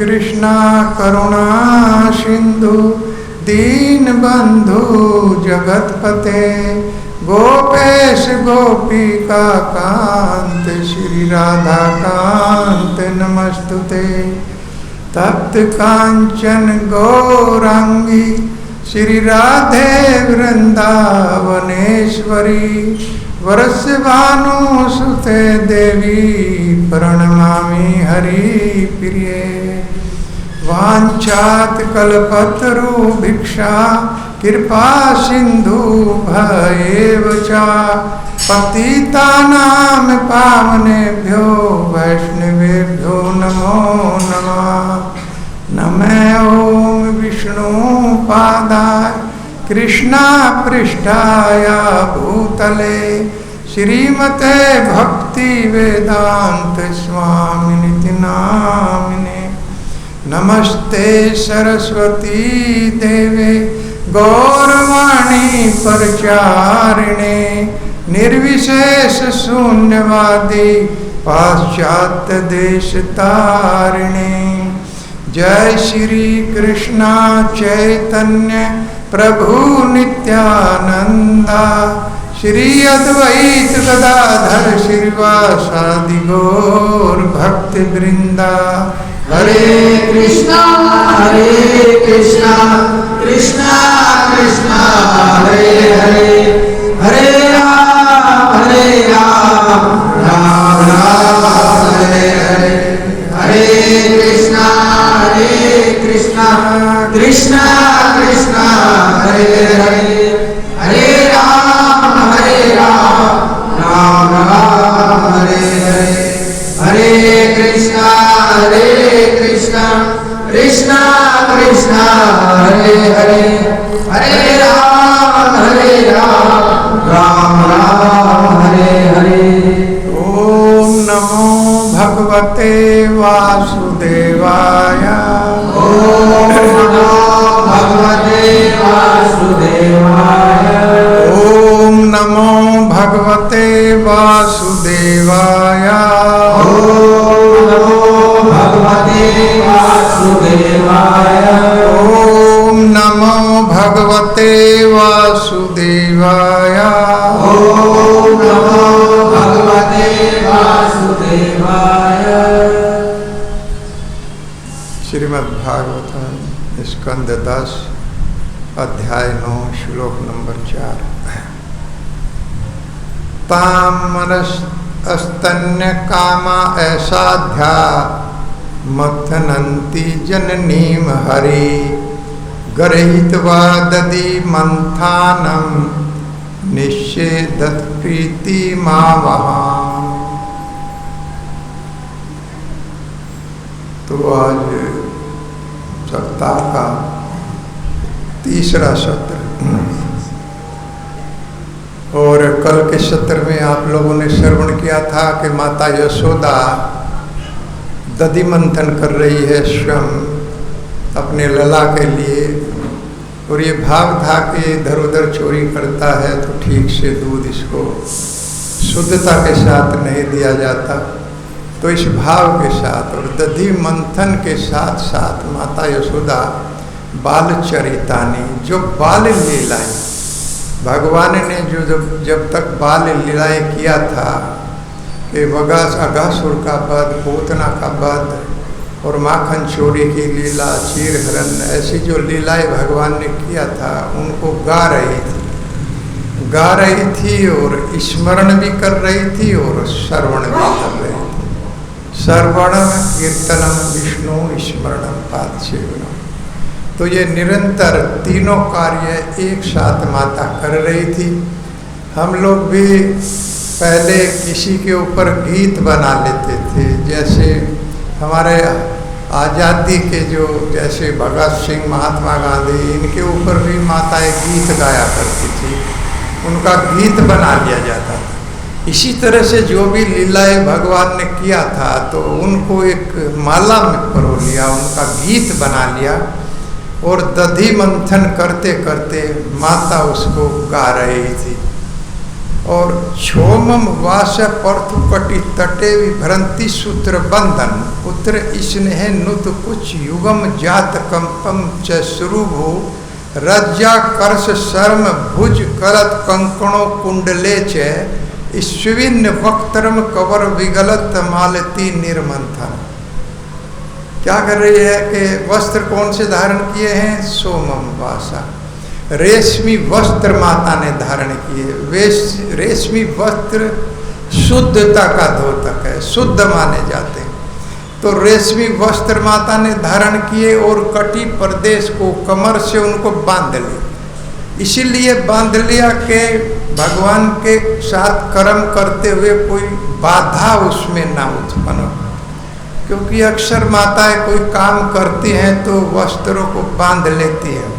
कृष्णा करुणा सिंधु दीनबंधु जगतपते गोपेश गोपिका कांत श्री राधा कांत नमस्तुते। तप्त कांचन गौरांगी श्री राधे वृंदावनेश्वरी वरसभानुसुते देवी प्रणमामि हरि प्रिये। वाञ्छात कल्पतरु भिक्षा कृपा सिंधु भयेव च पतितानां पावनेभ्यो वैष्णवेभ्यो नमो नमः। नमः ओं विष्णु पादाय कृष्णा पृष्ठाय भूतले श्रीमते भक्ति वेदांत स्वामिनिति नामिने। नमस्ते सरस्वती देवे गौरवाणी प्रचारिणे निर्विशेष शून्यवादी पाश्चात्य देश तारिणे। जय श्री कृष्णा चैतन्य प्रभु नित्यानंदा श्री अद्वैत गदाधर श्रीवासादि गौर भक्त वृंदा। हरे कृष्णा कृष्णा कृष्णा हरे हरे हरे राम राम राम हरे हरे। हरे कृष्णा कृष्णा कृष्णा कृष्णा हरे हरे हरे राम राम राम हरे हरे। हरे कृष्णा कृष्णा कृष्णा कृष्णा हरे हरे हरे राम राम राम हरे हरे। ओम नमो भगवते वासुदेवाय। ओम नमो भगवते वासुदेवाय। ओम नमो भगवते वासुदेवाय। ओम नमो भगवते वासुदेवाय। ओम नमो भगवते वासुदेवाय। ओम नमो भगवते वासुदेवाय। श्रीमद्भागवतम स्कंद 10 अध्याय 9 श्लोक नंबर 4। तामनस अस्तन्य कामा ऐसाध्या मथनंती जननीम हरि गर्हित्वा दधि मंथानम निषेधत प्रीति मावहाम। तो आज सप्ताह का तीसरा सत्र और कल के सत्र में आप लोगों ने श्रवण किया था कि माता यशोदा दधि मंथन कर रही है स्वयं अपने लला के लिए, और ये भाव था कि इधर उधर चोरी करता है तो ठीक से दूध इसको शुद्धता के साथ नहीं दिया जाता। तो इस भाव के साथ और दधि मंथन के साथ साथ माता यशोदा बाल चरितानी जो बाल लीलाएं भगवान ने जो जब तक बाल लीलाएं किया था कि अगासुर का वध, पूतना का वध और माखन चोरी की लीला, चीर हरण, ऐसी जो लीलाएं भगवान ने किया था उनको गा रही थी और स्मरण भी कर रही थी और श्रवण भी कर रही थी। श्रवणम कीर्तनम विष्णु स्मरणम पादसेवनम। तो ये निरंतर तीनों कार्य एक साथ माता कर रही थी। हम लोग भी पहले किसी के ऊपर गीत बना लेते थे, जैसे हमारे आज़ादी के जो जैसे भगत सिंह, महात्मा गांधी, इनके ऊपर भी माताएं गीत गाया करती थी, उनका गीत बना लिया जाता था। इसी तरह से जो भी लीलाएं भगवान ने किया था तो उनको एक माला में परो लिया, उनका गीत बना लिया और दधि मंथन करते करते माता उसको गा रही थी। और क्षोमम वास पर्थुकटि तटे विभ्रंति सूत्र बंधन पुत्र स्नेह नुत कुछ युगम जात कंपम च सुरुभो रज्जा कर्ष शर्म भुज करत कंकणों कुंडले च स्विन्न वक्तरम कवर विगलत मालती निर्मंथन। क्या कर रही है कि वस्त्र कौन से धारण किए हैं? सोमम वासा, रेशमी वस्त्र माता ने धारण किए। रेशमी वस्त्र शुद्धता का द्योतक है, शुद्ध माने जाते हैं। तो रेशमी वस्त्र माता ने धारण किए और कटी प्रदेश को कमर से उनको बांध लिया। इसीलिए बांध लिया कि भगवान के साथ कर्म करते हुए कोई बाधा उसमें ना उत्पन्न हो, क्योंकि अक्सर माताएं कोई काम करती हैं तो वस्त्रों को बांध लेती है,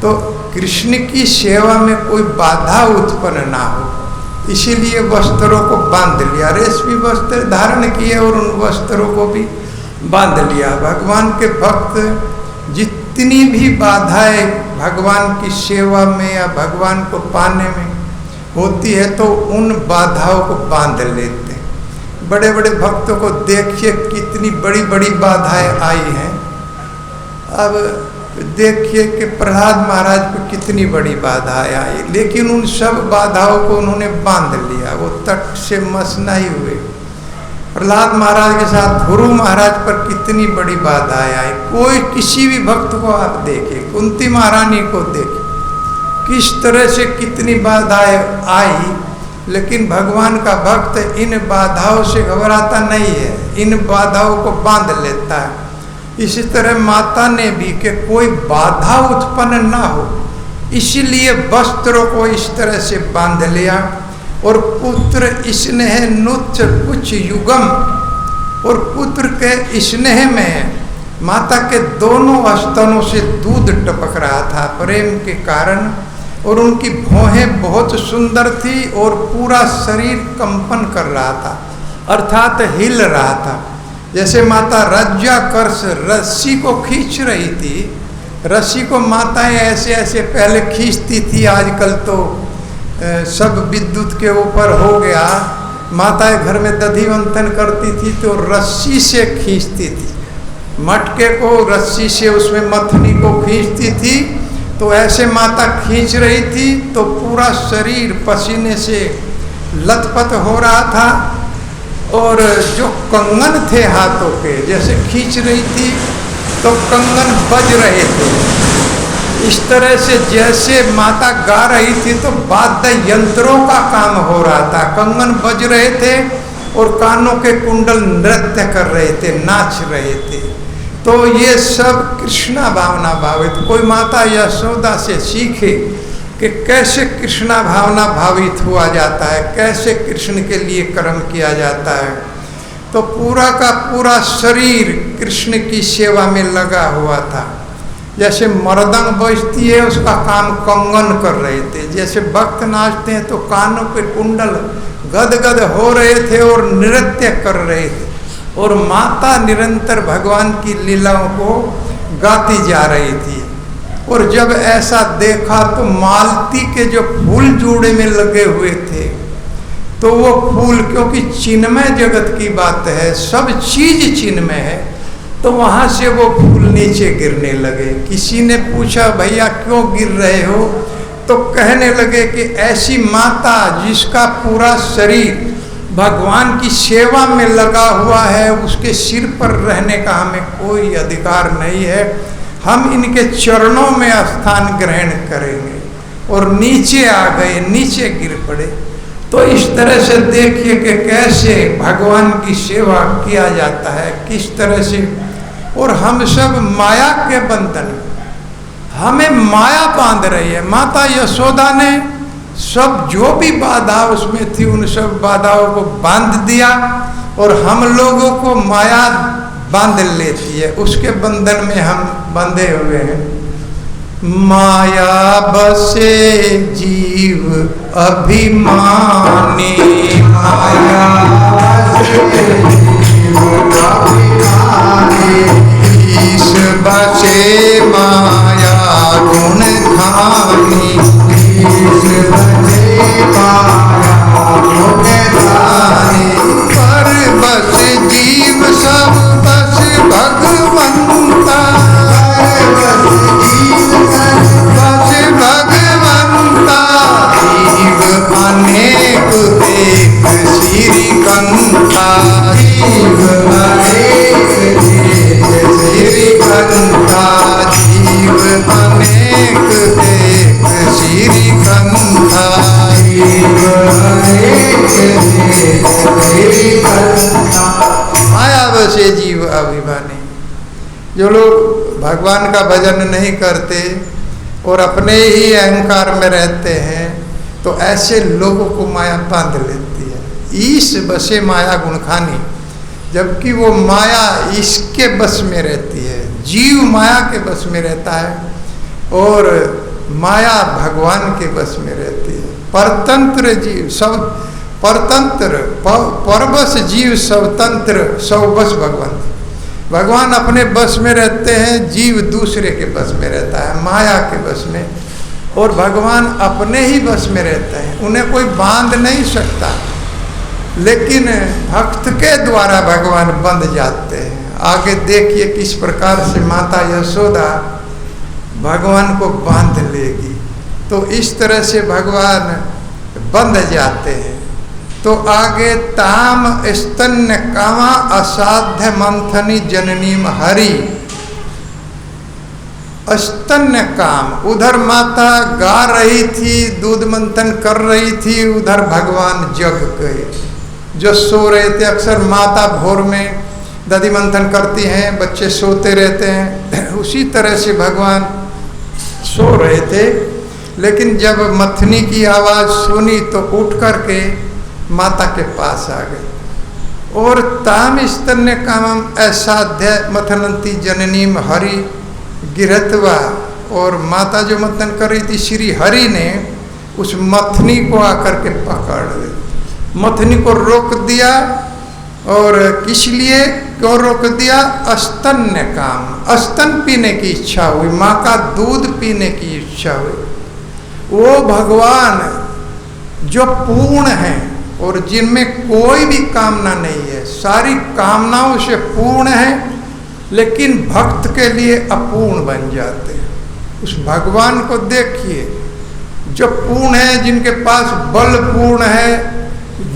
तो कृष्ण की सेवा में कोई बाधा उत्पन्न ना हो, इसीलिए वस्त्रों को बांध लिया। रेशमी वस्त्र धारण किए और उन वस्त्रों को भी बांध लिया। भगवान के भक्त जितनी भी बाधाएं भगवान की सेवा में या भगवान को पाने में होती है तो उन बाधाओं को बांध लेते हैं। बड़े बड़े भक्तों को देखिए कितनी बड़ी बड़ी बाधाएं आई हैं। अब देखिए कि प्रहलाद महाराज को कितनी बड़ी बाधाएं आई, लेकिन उन सब बाधाओं को उन्होंने बांध लिया, वो तट से मसना ही हुए। प्रहलाद महाराज के साथ ध्रुव महाराज पर कितनी बड़ी बाधाएं आई। कोई किसी भी भक्त को आप देखिए, कुंती महारानी को देखिए, किस तरह से कितनी बाधाएं आई, लेकिन भगवान का भक्त इन बाधाओं से घबराता नहीं है, इन बाधाओं को बांध लेता है। इसी तरह माता ने भी कि कोई बाधा उत्पन्न ना हो, इसलिए वस्त्रों को इस तरह से बांध लिया। और पुत्र स्नेह नुच्च कुछ युगम, और पुत्र के स्नेह में माता के दोनों स्तनों से दूध टपक रहा था प्रेम के कारण, और उनकी भौहें बहुत सुंदर थी और पूरा शरीर कंपन कर रहा था, अर्थात हिल रहा था। जैसे माता रज्जा कर्ष रस्सी को खींच रही थी, रस्सी को माताएं ऐसे ऐसे पहले खींचती थी, आजकल तो सब विद्युत के ऊपर हो गया। माताएं घर में दधी मंथन करती थी तो रस्सी से खींचती थी, मटके को रस्सी से उसमें मथनी को खींचती थी। तो ऐसे माता खींच रही थी तो पूरा शरीर पसीने से लथपथ हो रहा था, और जो कंगन थे हाथों के, जैसे खींच रही थी तो कंगन बज रहे थे। इस तरह से जैसे माता गा रही थी तो वाद्य यंत्रों का काम हो रहा था, कंगन बज रहे थे और कानों के कुंडल नृत्य कर रहे थे, नाच रहे थे। तो ये सब कृष्णा भावना भावित। कोई माता यशोदा से सीखे कि कैसे कृष्णा भावना भावित हुआ जाता है, कैसे कृष्ण के लिए कर्म किया जाता है। तो पूरा का पूरा शरीर कृष्ण की सेवा में लगा हुआ था। जैसे मृदंग बजती है उसका काम कंगन कर रहे थे, जैसे भक्त नाचते हैं तो कानों के कुंडल गदगद हो रहे थे और नृत्य कर रहे थे, और माता निरंतर भगवान की लीलाओं को गाती जा रही थी। और जब ऐसा देखा तो मालती के जो फूल जोड़े में लगे हुए थे, तो वो फूल, क्योंकि चिन्मय जगत की बात है, सब चीज चिन्मय है, तो वहां से वो फूल नीचे गिरने लगे। किसी ने पूछा भैया क्यों गिर रहे हो, तो कहने लगे कि ऐसी माता जिसका पूरा शरीर भगवान की सेवा में लगा हुआ है, उसके सिर पर रहने का हमें कोई अधिकार नहीं है, हम इनके चरणों में स्थान ग्रहण करेंगे। और नीचे आ गए, नीचे गिर पड़े। तो इस तरह से देखिए कि कैसे भगवान की सेवा किया जाता है, किस तरह से। और हम सब माया के बंधन, हमें माया बांध रही है। माता यशोदा ने सब जो भी बाधा उसमें थी उन सब बाधाओं को बांध दिया, और हम लोगों को माया बांध लेती है, उसके बंधन में हम बंधे हुए हैं। माया बसे जीव अभिमानी, माया बसे जीव अभिमानी, ईश बसे माया गुण खानी, ईश बसे माया जो लोग भगवान का भजन नहीं करते और अपने ही अहंकार में रहते हैं, तो ऐसे लोगों को माया बांध लेती है। ईश बसे माया गुणखानी, जबकि वो माया इसके बस में रहती है। जीव माया के बस में रहता है और माया भगवान के बस में रहती है। परतंत्र जीव सब परतंत्र, परबस जीव स्वतंत्र, सब बस भगवान। भगवान अपने बस में रहते हैं, जीव दूसरे के बस में रहता है, माया के बस में। और भगवान अपने ही बस में रहते हैं, उन्हें कोई बांध नहीं सकता। लेकिन भक्त के द्वारा भगवान बंध जाते हैं। आगे देखिए किस प्रकार से माता यशोदा भगवान को बांध लेगी। तो इस तरह से भगवान बंध जाते हैं। तो आगे ताम स्तन्य कामा असाध्य मंथनी जननीम हरि। स्तन्य काम, उधर माता गा रही थी, दूध मंथन कर रही थी, उधर भगवान जग गए, जो सो रहे थे। अक्सर माता भोर में दधि मंथन करती हैं, बच्चे सोते रहते हैं, उसी तरह से भगवान सो रहे थे। लेकिन जब मथनी की आवाज़ सुनी तो उठ करके माता के पास आ गए। और ताम स्तन्य कामम असाध्य मथनंती जननीम हरि गिरहत्वा। और माता जो मंथन कर रही थी, श्री हरि ने उस मथनी को आकर के पकड़ ली, मथनी को रोक दिया। और किस लिए क्यों रोक दिया? स्तन्य काम, स्तन पीने की इच्छा हुई, माँ का दूध पीने की इच्छा हुई। वो भगवान जो पूर्ण है और जिनमें कोई भी कामना नहीं है, सारी कामनाओं से पूर्ण है, लेकिन भक्त के लिए अपूर्ण बन जाते हैं। उस भगवान को देखिए जो पूर्ण है, जिनके पास बल पूर्ण है,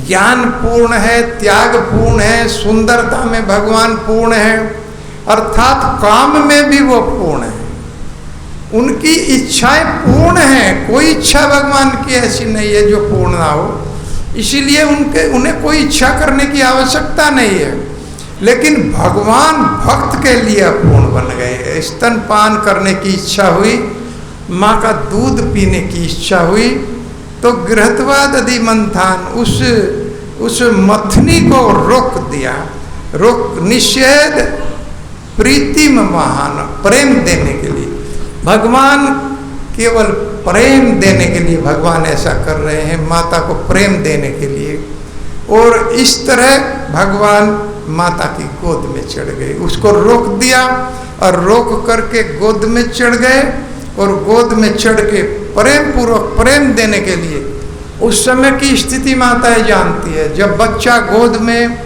ज्ञान पूर्ण है, त्याग पूर्ण है, सुंदरता में भगवान पूर्ण है, अर्थात काम में भी वो पूर्ण है। उनकी इच्छाएं पूर्ण हैं, कोई इच्छा भगवान की ऐसी नहीं है जो पूर्ण ना हो। इसीलिए उन्हें कोई इच्छा करने की आवश्यकता नहीं है। लेकिन भगवान भक्त के लिए अपूर्ण बन गए। स्तनपान करने की इच्छा हुई, माँ का दूध पीने की इच्छा हुई, तो गृहत्वा दधि मंथन, उस मथनी को रोक दिया। रोक निषेध प्रीतिम महान, प्रेम देने के लिए। भगवान केवल प्रेम देने के लिए भगवान ऐसा कर रहे हैं, माता को प्रेम देने के लिए। और इस तरह भगवान माता की गोद में चढ़ गए, उसको रोक दिया और रोक करके गोद में चढ़ गए। और गोद में चढ़ के प्रेम पूर्वक प्रेम देने के लिए, उस समय की स्थिति माताएं जानती है, जब बच्चा गोद में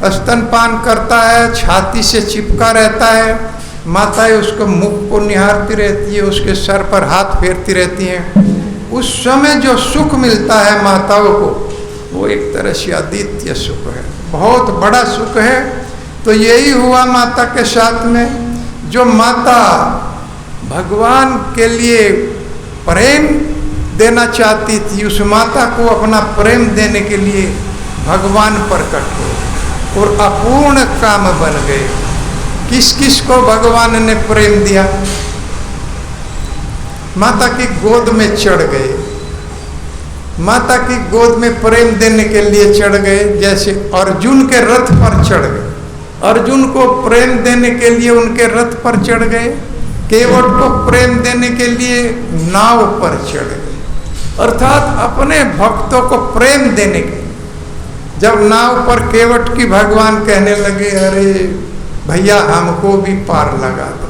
स्तनपान करता है, छाती से चिपका रहता है, माताएं उसको मुख को निहारती रहती है, उसके सर पर हाथ फेरती रहती हैं। उस समय जो सुख मिलता है माताओं को, वो एक तरह से अद्वितीय सुख है, बहुत बड़ा सुख है। तो यही हुआ माता के साथ में। जो माता भगवान के लिए प्रेम देना चाहती थी, उस माता को अपना प्रेम देने के लिए भगवान प्रकट हो और अपूर्ण काम बन गए। किस किस को भगवान ने प्रेम दिया? माता की गोद में चढ़ गए, माता की गोद में प्रेम देने के लिए चढ़ गए। जैसे अर्जुन के रथ पर चढ़ गए, अर्जुन को प्रेम देने के लिए उनके रथ पर चढ़ गए। केवट को प्रेम देने के लिए नाव पर चढ़ गए, अर्थात अपने भक्तों को प्रेम देने के। जब नाव पर केवट की भगवान कहने लगे, अरे भैया हमको भी पार लगा दो।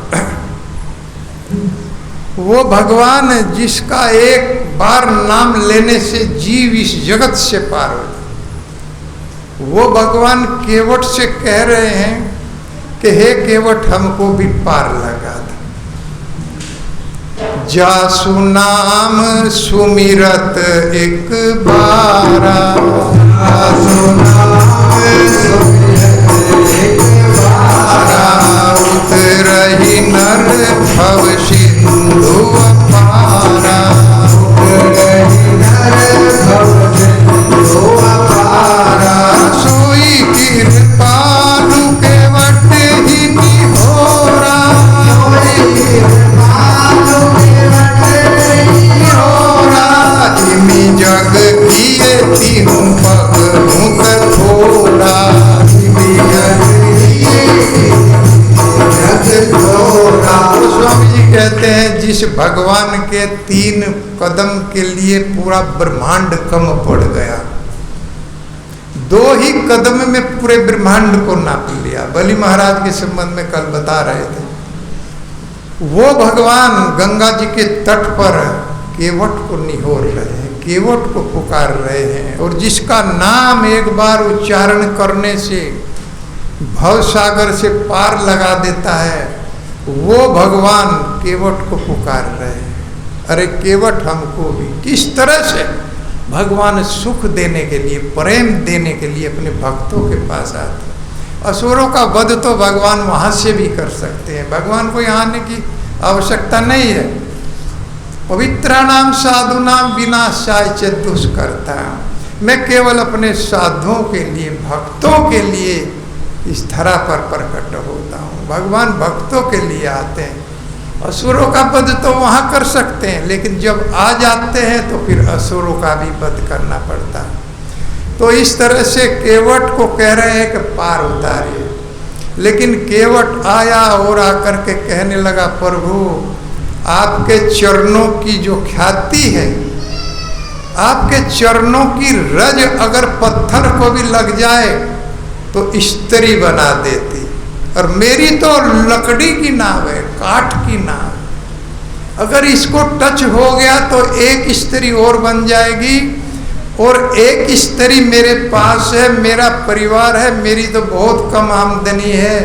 वो भगवान जिसका एक बार नाम लेने से जीव इस जगत से पार हो, वो भगवान केवट से कह रहे हैं कि हे केवट हमको भी पार लगा दो। जासु नाम सुमिरत एक बारा, जासु नाम सुमिरत एक बारा, उतरहि नर भव सिंधु अपारा, उतरहि नर भव सिंधु अपारा, सोई कृपालु केवट ही निहोरा, जिस भगवान के 3 कदम के लिए पूरा ब्रह्मांड कम पड़ गया, 2 ही कदम में पूरे ब्रह्मांड को नाप लिया। बलि महाराज के संबंध में कल बता रहे थे। वो भगवान गंगा जी के तट पर केवट को निहोर रहे हैं, केवट को पुकार रहे हैं, और जिसका नाम एक बार उच्चारण करने से भव सागर से पार लगा देता है, वो भगवान केवट को पुकार रहे हैं। अरे केवट हमको भी किस तरह से भगवान सुख देने के लिए, प्रेम देने के लिए अपने भक्तों के पास आते हैं। असुरों का वध तो भगवान वहाँ से भी कर सकते हैं, भगवान को यहाँ आने की आवश्यकता नहीं है। पवित्राणाम साधुनाम विनाशाय च दुष्कर्ता, मैं केवल अपने साधुओं के लिए, भक्तों के लिए इस धरा पर प्रकट होता हूँ। भगवान भक्तों के लिए आते हैं। असुरों का वध तो वहाँ कर सकते हैं, लेकिन जब आ जाते हैं तो फिर असुरों का भी वध करना पड़ता है। तो इस तरह से केवट को कह रहे हैं कि पार उतारिए, लेकिन केवट आया और आकर के कहने लगा, प्रभु आपके चरणों की जो ख्याति है, आपके चरणों की रज अगर पत्थर को भी लग जाए तो स्त्री बना देती, और मेरी तो लकड़ी की नाव है, काठ की नाव, अगर इसको टच हो गया तो एक स्त्री और बन जाएगी, और एक स्त्री मेरे पास है, मेरा परिवार है, मेरी तो बहुत कम आमदनी है,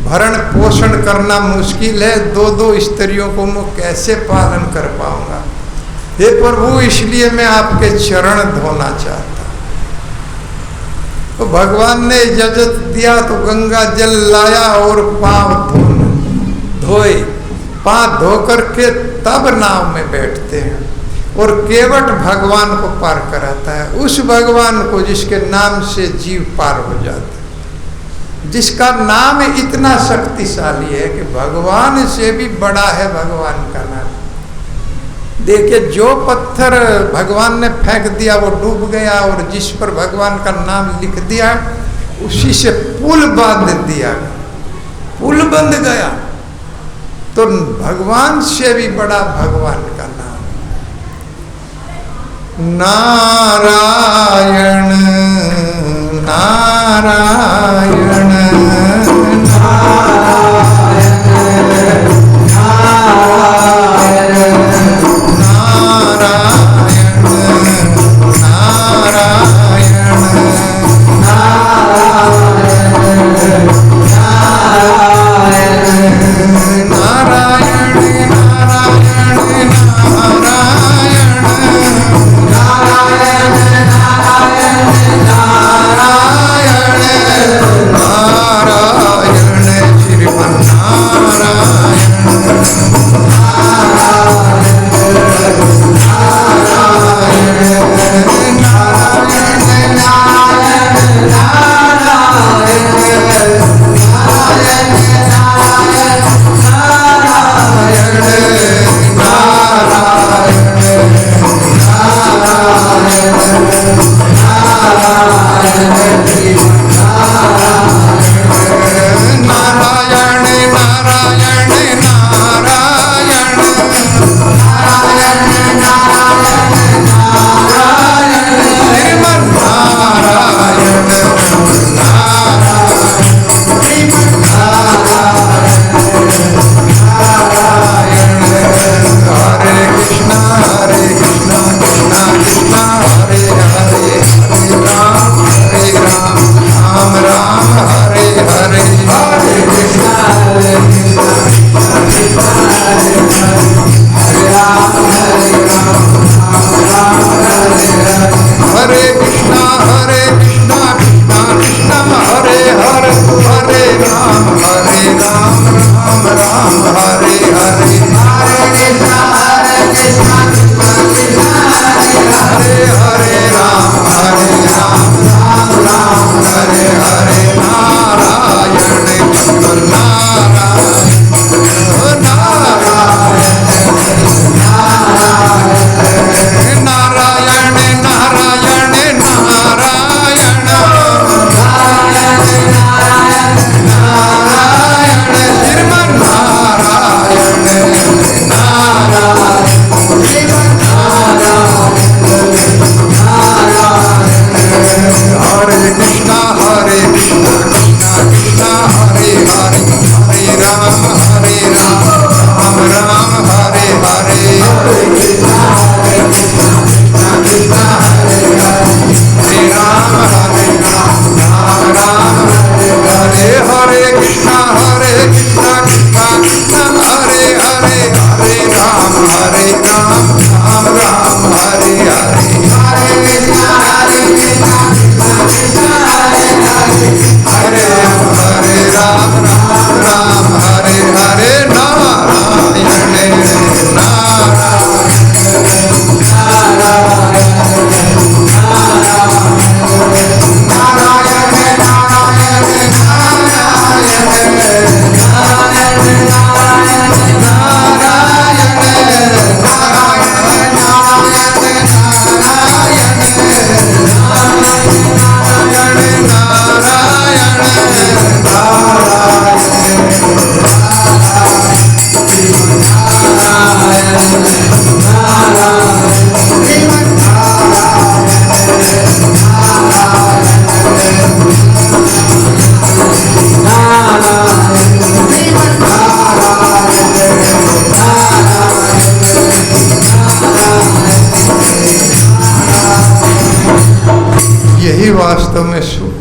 भरण पोषण करना मुश्किल है, 2-2 स्त्रियों को मैं कैसे पालन कर पाऊंगा। हे प्रभु, इसलिए मैं आपके चरण धोना चाहता हूँ। तो भगवान ने इजाजत दिया तो गंगा जल लाया और पांव धोए, पांव धो करके तब नाव में बैठते हैं, और केवट भगवान को पार कराता है, उस भगवान को जिसके नाम से जीव पार हो जाता है, जिसका नाम इतना शक्तिशाली है कि भगवान से भी बड़ा है भगवान का नाम। देखिए, जो पत्थर भगवान ने फेंक दिया वो डूब गया, और जिस पर भगवान का नाम लिख दिया उसी से पुल बांध दिया, पुल बंध गया। तो भगवान से भी बड़ा भगवान का नाम नारायण नारायण नारायण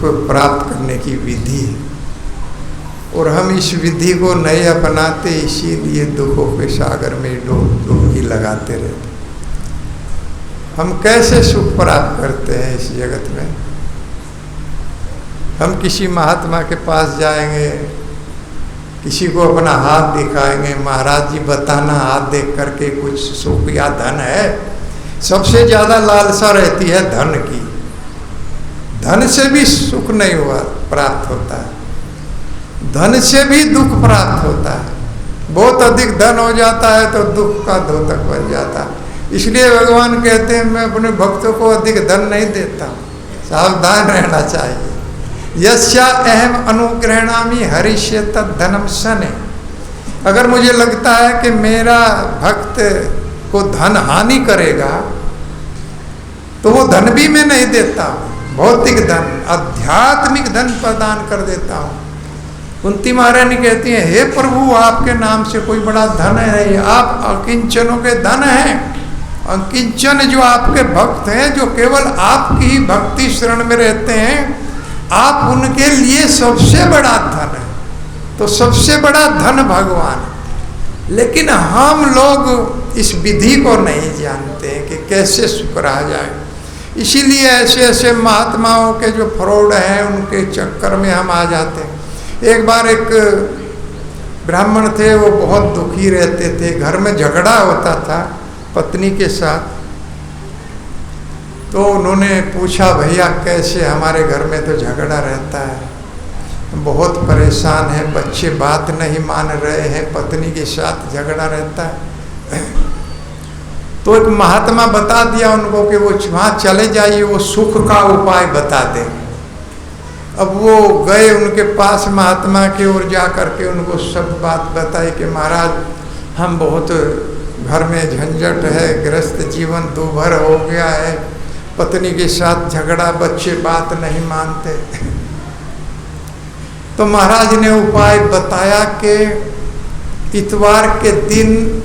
को प्राप्त करने की विधि है, और हम इस विधि को नहीं अपनाते, इसीलिए दुखों के सागर में डुबकी लगाते रहते। हम कैसे सुख प्राप्त करते हैं इस जगत में? हम किसी महात्मा के पास जाएंगे, किसी को अपना हाथ दिखाएंगे, महाराज जी बताना हाथ देख करके कुछ सुख या धन है? सबसे ज़्यादा लालसा रहती है धन की। धन से भी सुख नहीं हुआ प्राप्त होता है, धन से भी दुख प्राप्त होता है। बहुत अधिक धन हो जाता है तो दुख का द्योतक बन जाता है। इसलिए भगवान कहते हैं मैं अपने भक्तों को अधिक धन नहीं देता, सावधान रहना चाहिए। यस्या अहम अनुग्रहणामि हरिष्य तद धनम सने। अगर मुझे लगता है कि मेरा भक्त को धन हानि करेगा तो वो धन भी मैं नहीं देता हूँ। भौतिक धन, आध्यात्मिक धन प्रदान कर देता हूँ। कुंती महारानी कहती हैं, हे प्रभु आपके नाम से कोई बड़ा धन है, आप अकिंचनों के धन हैं। अकिंचन जो आपके भक्त हैं, जो केवल आपकी ही भक्ति शरण में रहते हैं, आप उनके लिए सबसे बड़ा धन है। तो सबसे बड़ा धन भगवान। लेकिन हम लोग इस विधि को नहीं जानते हैं कि कैसे सुख रहा जाए। इसीलिए ऐसे ऐसे महात्माओं के जो फ्रॉड हैं उनके चक्कर में हम आ जाते हैं। एक बार एक ब्राह्मण थे, वो बहुत दुखी रहते थे, घर में झगड़ा होता था पत्नी के साथ। तो उन्होंने पूछा, भैया कैसे? हमारे घर में तो झगड़ा रहता है, बहुत परेशान है, बच्चे बात नहीं मान रहे हैं, पत्नी के साथ झगड़ा रहता है। तो एक महात्मा बता दिया उनको कि वो वहाँ चले जाइए, वो सुख का उपाय बता दें। अब वो गए उनके पास महात्मा के, और जा करके उनको सब बात बताई कि महाराज हम बहुत घर में झंझट है, गृहस्थ जीवन दूभर हो गया है, पत्नी के साथ झगड़ा, बच्चे बात नहीं मानते। तो महाराज ने उपाय बताया कि इतवार के दिन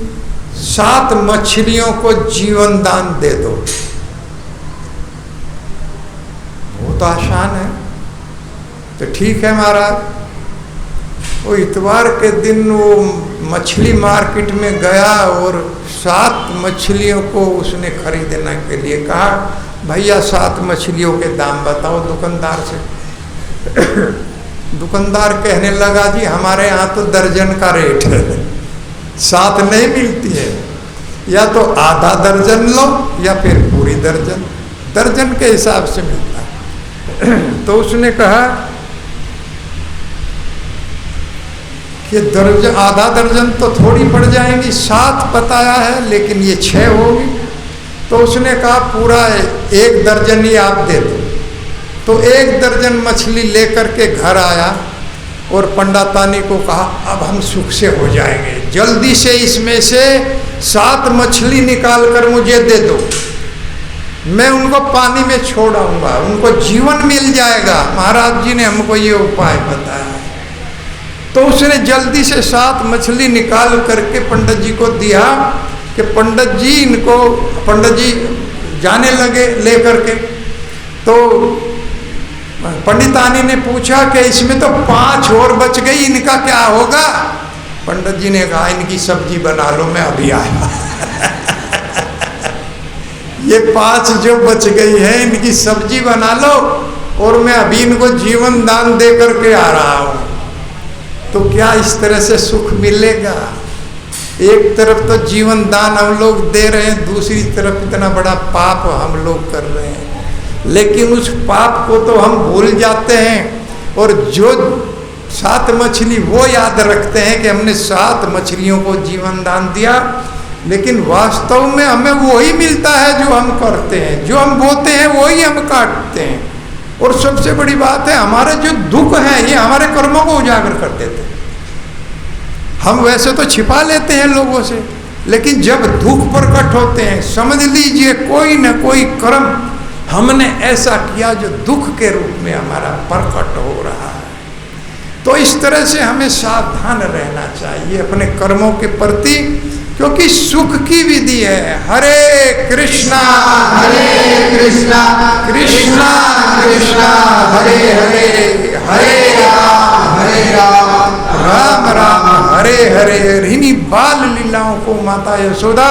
7 मछलियों को जीवन दान दे दो। बहुत आसान है। तो ठीक है महाराज। वो इतवार के दिन वो मछली मार्केट में गया और 7 मछलियों को उसने खरीदने के लिए कहा, भैया 7 मछलियों के दाम बताओ दुकानदार से। दुकानदार कहने लगा, जी हमारे यहाँ तो दर्जन का रेट है, 7 नहीं मिलती है, या तो आधा दर्जन लो या फिर पूरी दर्जन, दर्जन के हिसाब से मिलता है। तो उसने कहा कि दर्जन, आधा दर्जन तो थोड़ी पड़ जाएंगी, 7 बताया है लेकिन ये 6 होगी। तो उसने कहा पूरा 1 दर्जन ही आप दे दो। तो 1 दर्जन मछली लेकर के घर आया और पंडातानी को कहा, अब हम सुख से हो जाएंगे, जल्दी से इसमें से 7 मछली निकाल कर मुझे दे दो, मैं उनको पानी में छोड़ाऊंगा, उनको जीवन मिल जाएगा। महाराज जी ने हमको ये उपाय बताया। तो उसने जल्दी से 7 मछली निकाल करके पंडित जी को दिया कि पंडित जी इनको, पंडित जी जाने लगे लेकर के। तो पंडितानी ने पूछा कि इसमें तो 5 और बच गई, इनका क्या होगा? पंडित जी ने कहा, इनकी सब्जी बना लो, मैं अभी आया। ये 5 जो बच गई है इनकी सब्जी बना लो और मैं अभी इनको जीवन दान दे करके आ रहा हूँ। तो क्या इस तरह से सुख मिलेगा? एक तरफ तो जीवन दान हम लोग दे रहे हैं, दूसरी तरफ इतना बड़ा पाप हम लोग कर रहे हैं। लेकिन उस पाप को तो हम भूल जाते हैं, और जो 7 मछली वो याद रखते हैं कि हमने 7 मछलियों को जीवन दान दिया। लेकिन वास्तव में हमें वही मिलता है जो हम करते हैं, जो हम बोते हैं वही हम काटते हैं। और सबसे बड़ी बात है, हमारे जो दुख है ये हमारे कर्मों को उजागर कर देते हैं। हम वैसे तो छिपा लेते हैं लोगों से, लेकिन जब दुख प्रकट होते हैं, समझ लीजिए कोई न कोई कर्म हमने ऐसा किया जो दुख के रूप में हमारा प्रकट हो रहा है। तो इस तरह से हमें सावधान रहना चाहिए अपने कर्मों के प्रति, क्योंकि सुख की विधि है। हरे कृष्णा कृष्णा कृष्णा कृष्णा हरे हरे, हरे राम राम राम हरे हरे। इन्हीं बाल लीलाओं को माता यशोदा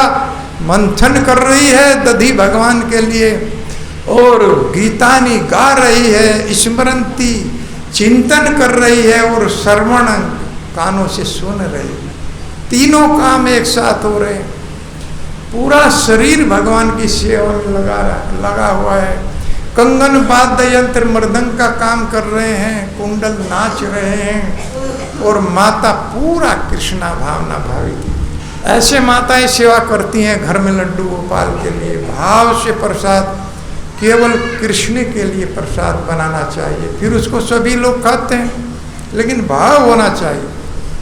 मंथन कर रही है दधी भगवान के लिए, और गीतानी गा रही है, स्मरणती चिंतन कर रही है, और श्रवण कानों से सुन रही है। तीनों काम एक साथ हो रहे हैं। पूरा शरीर भगवान की सेवा में लगा हुआ है। कंगन वाद्य यंत्र मृदंग का काम कर रहे हैं, कुंडल नाच रहे हैं, और माता पूरा कृष्णा भावना भावित। ऐसे माताएं सेवा करती हैं घर में लड्डू गोपाल के लिए। भाव से प्रसाद, केवल कृष्ण के लिए प्रसाद बनाना चाहिए, फिर उसको सभी लोग खाते हैं, लेकिन भाव होना चाहिए।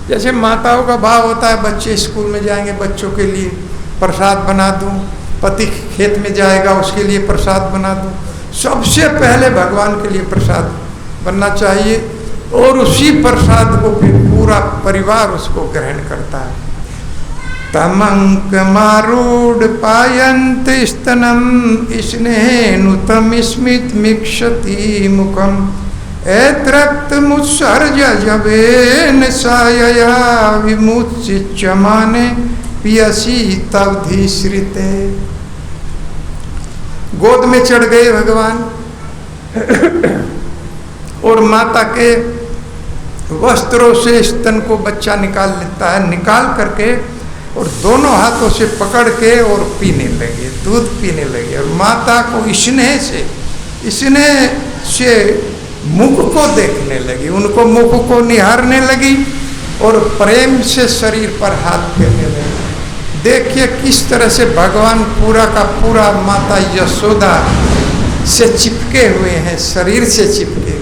जैसे माताओं का भाव होता है, बच्चे स्कूल में जाएंगे, बच्चों के लिए प्रसाद बना दूं, पति खेत में जाएगा उसके लिए प्रसाद बना दूं, सबसे पहले भगवान के लिए प्रसाद बनना चाहिए, और उसी प्रसाद को फिर पूरा परिवार उसको ग्रहण करता है। तमंक मारूढ़ पायंत स्तनम स्नेनुतम स्मित मिक्षति मुखम एत्रक्त मुत्सर्ज जबेन सायया विमुच्यमाने पियसी तवधि श्रिते। गोद में चढ़ गए भगवान और माता के वस्त्रों से स्तन को बच्चा निकाल लेता है, निकाल करके और दोनों हाथों से पकड़ के और पीने लगे, दूध पीने लगे। और माता को स्नेह से मुख को देखने लगी, उनको मुख को निहारने लगी, और प्रेम से शरीर पर हाथ फेरने लगी। देखिए किस तरह से भगवान पूरा का पूरा माता यशोदा से चिपके हुए हैं, शरीर से चिपके।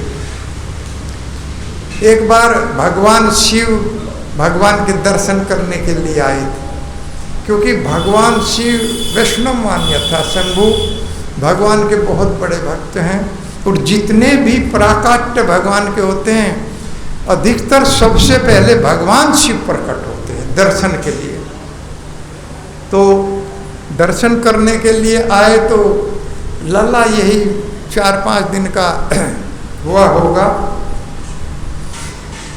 एक बार भगवान शिव भगवान के दर्शन करने के लिए आए थे, क्योंकि भगवान शिव वैष्णव मान्य था। शंभु भगवान के बहुत बड़े भक्त हैं, और जितने भी प्राकाट्य भगवान के होते हैं, अधिकतर सबसे पहले भगवान शिव प्रकट होते हैं दर्शन के लिए। तो दर्शन करने के लिए आए तो लल्ला यही 4-5 दिन का हुआ होगा।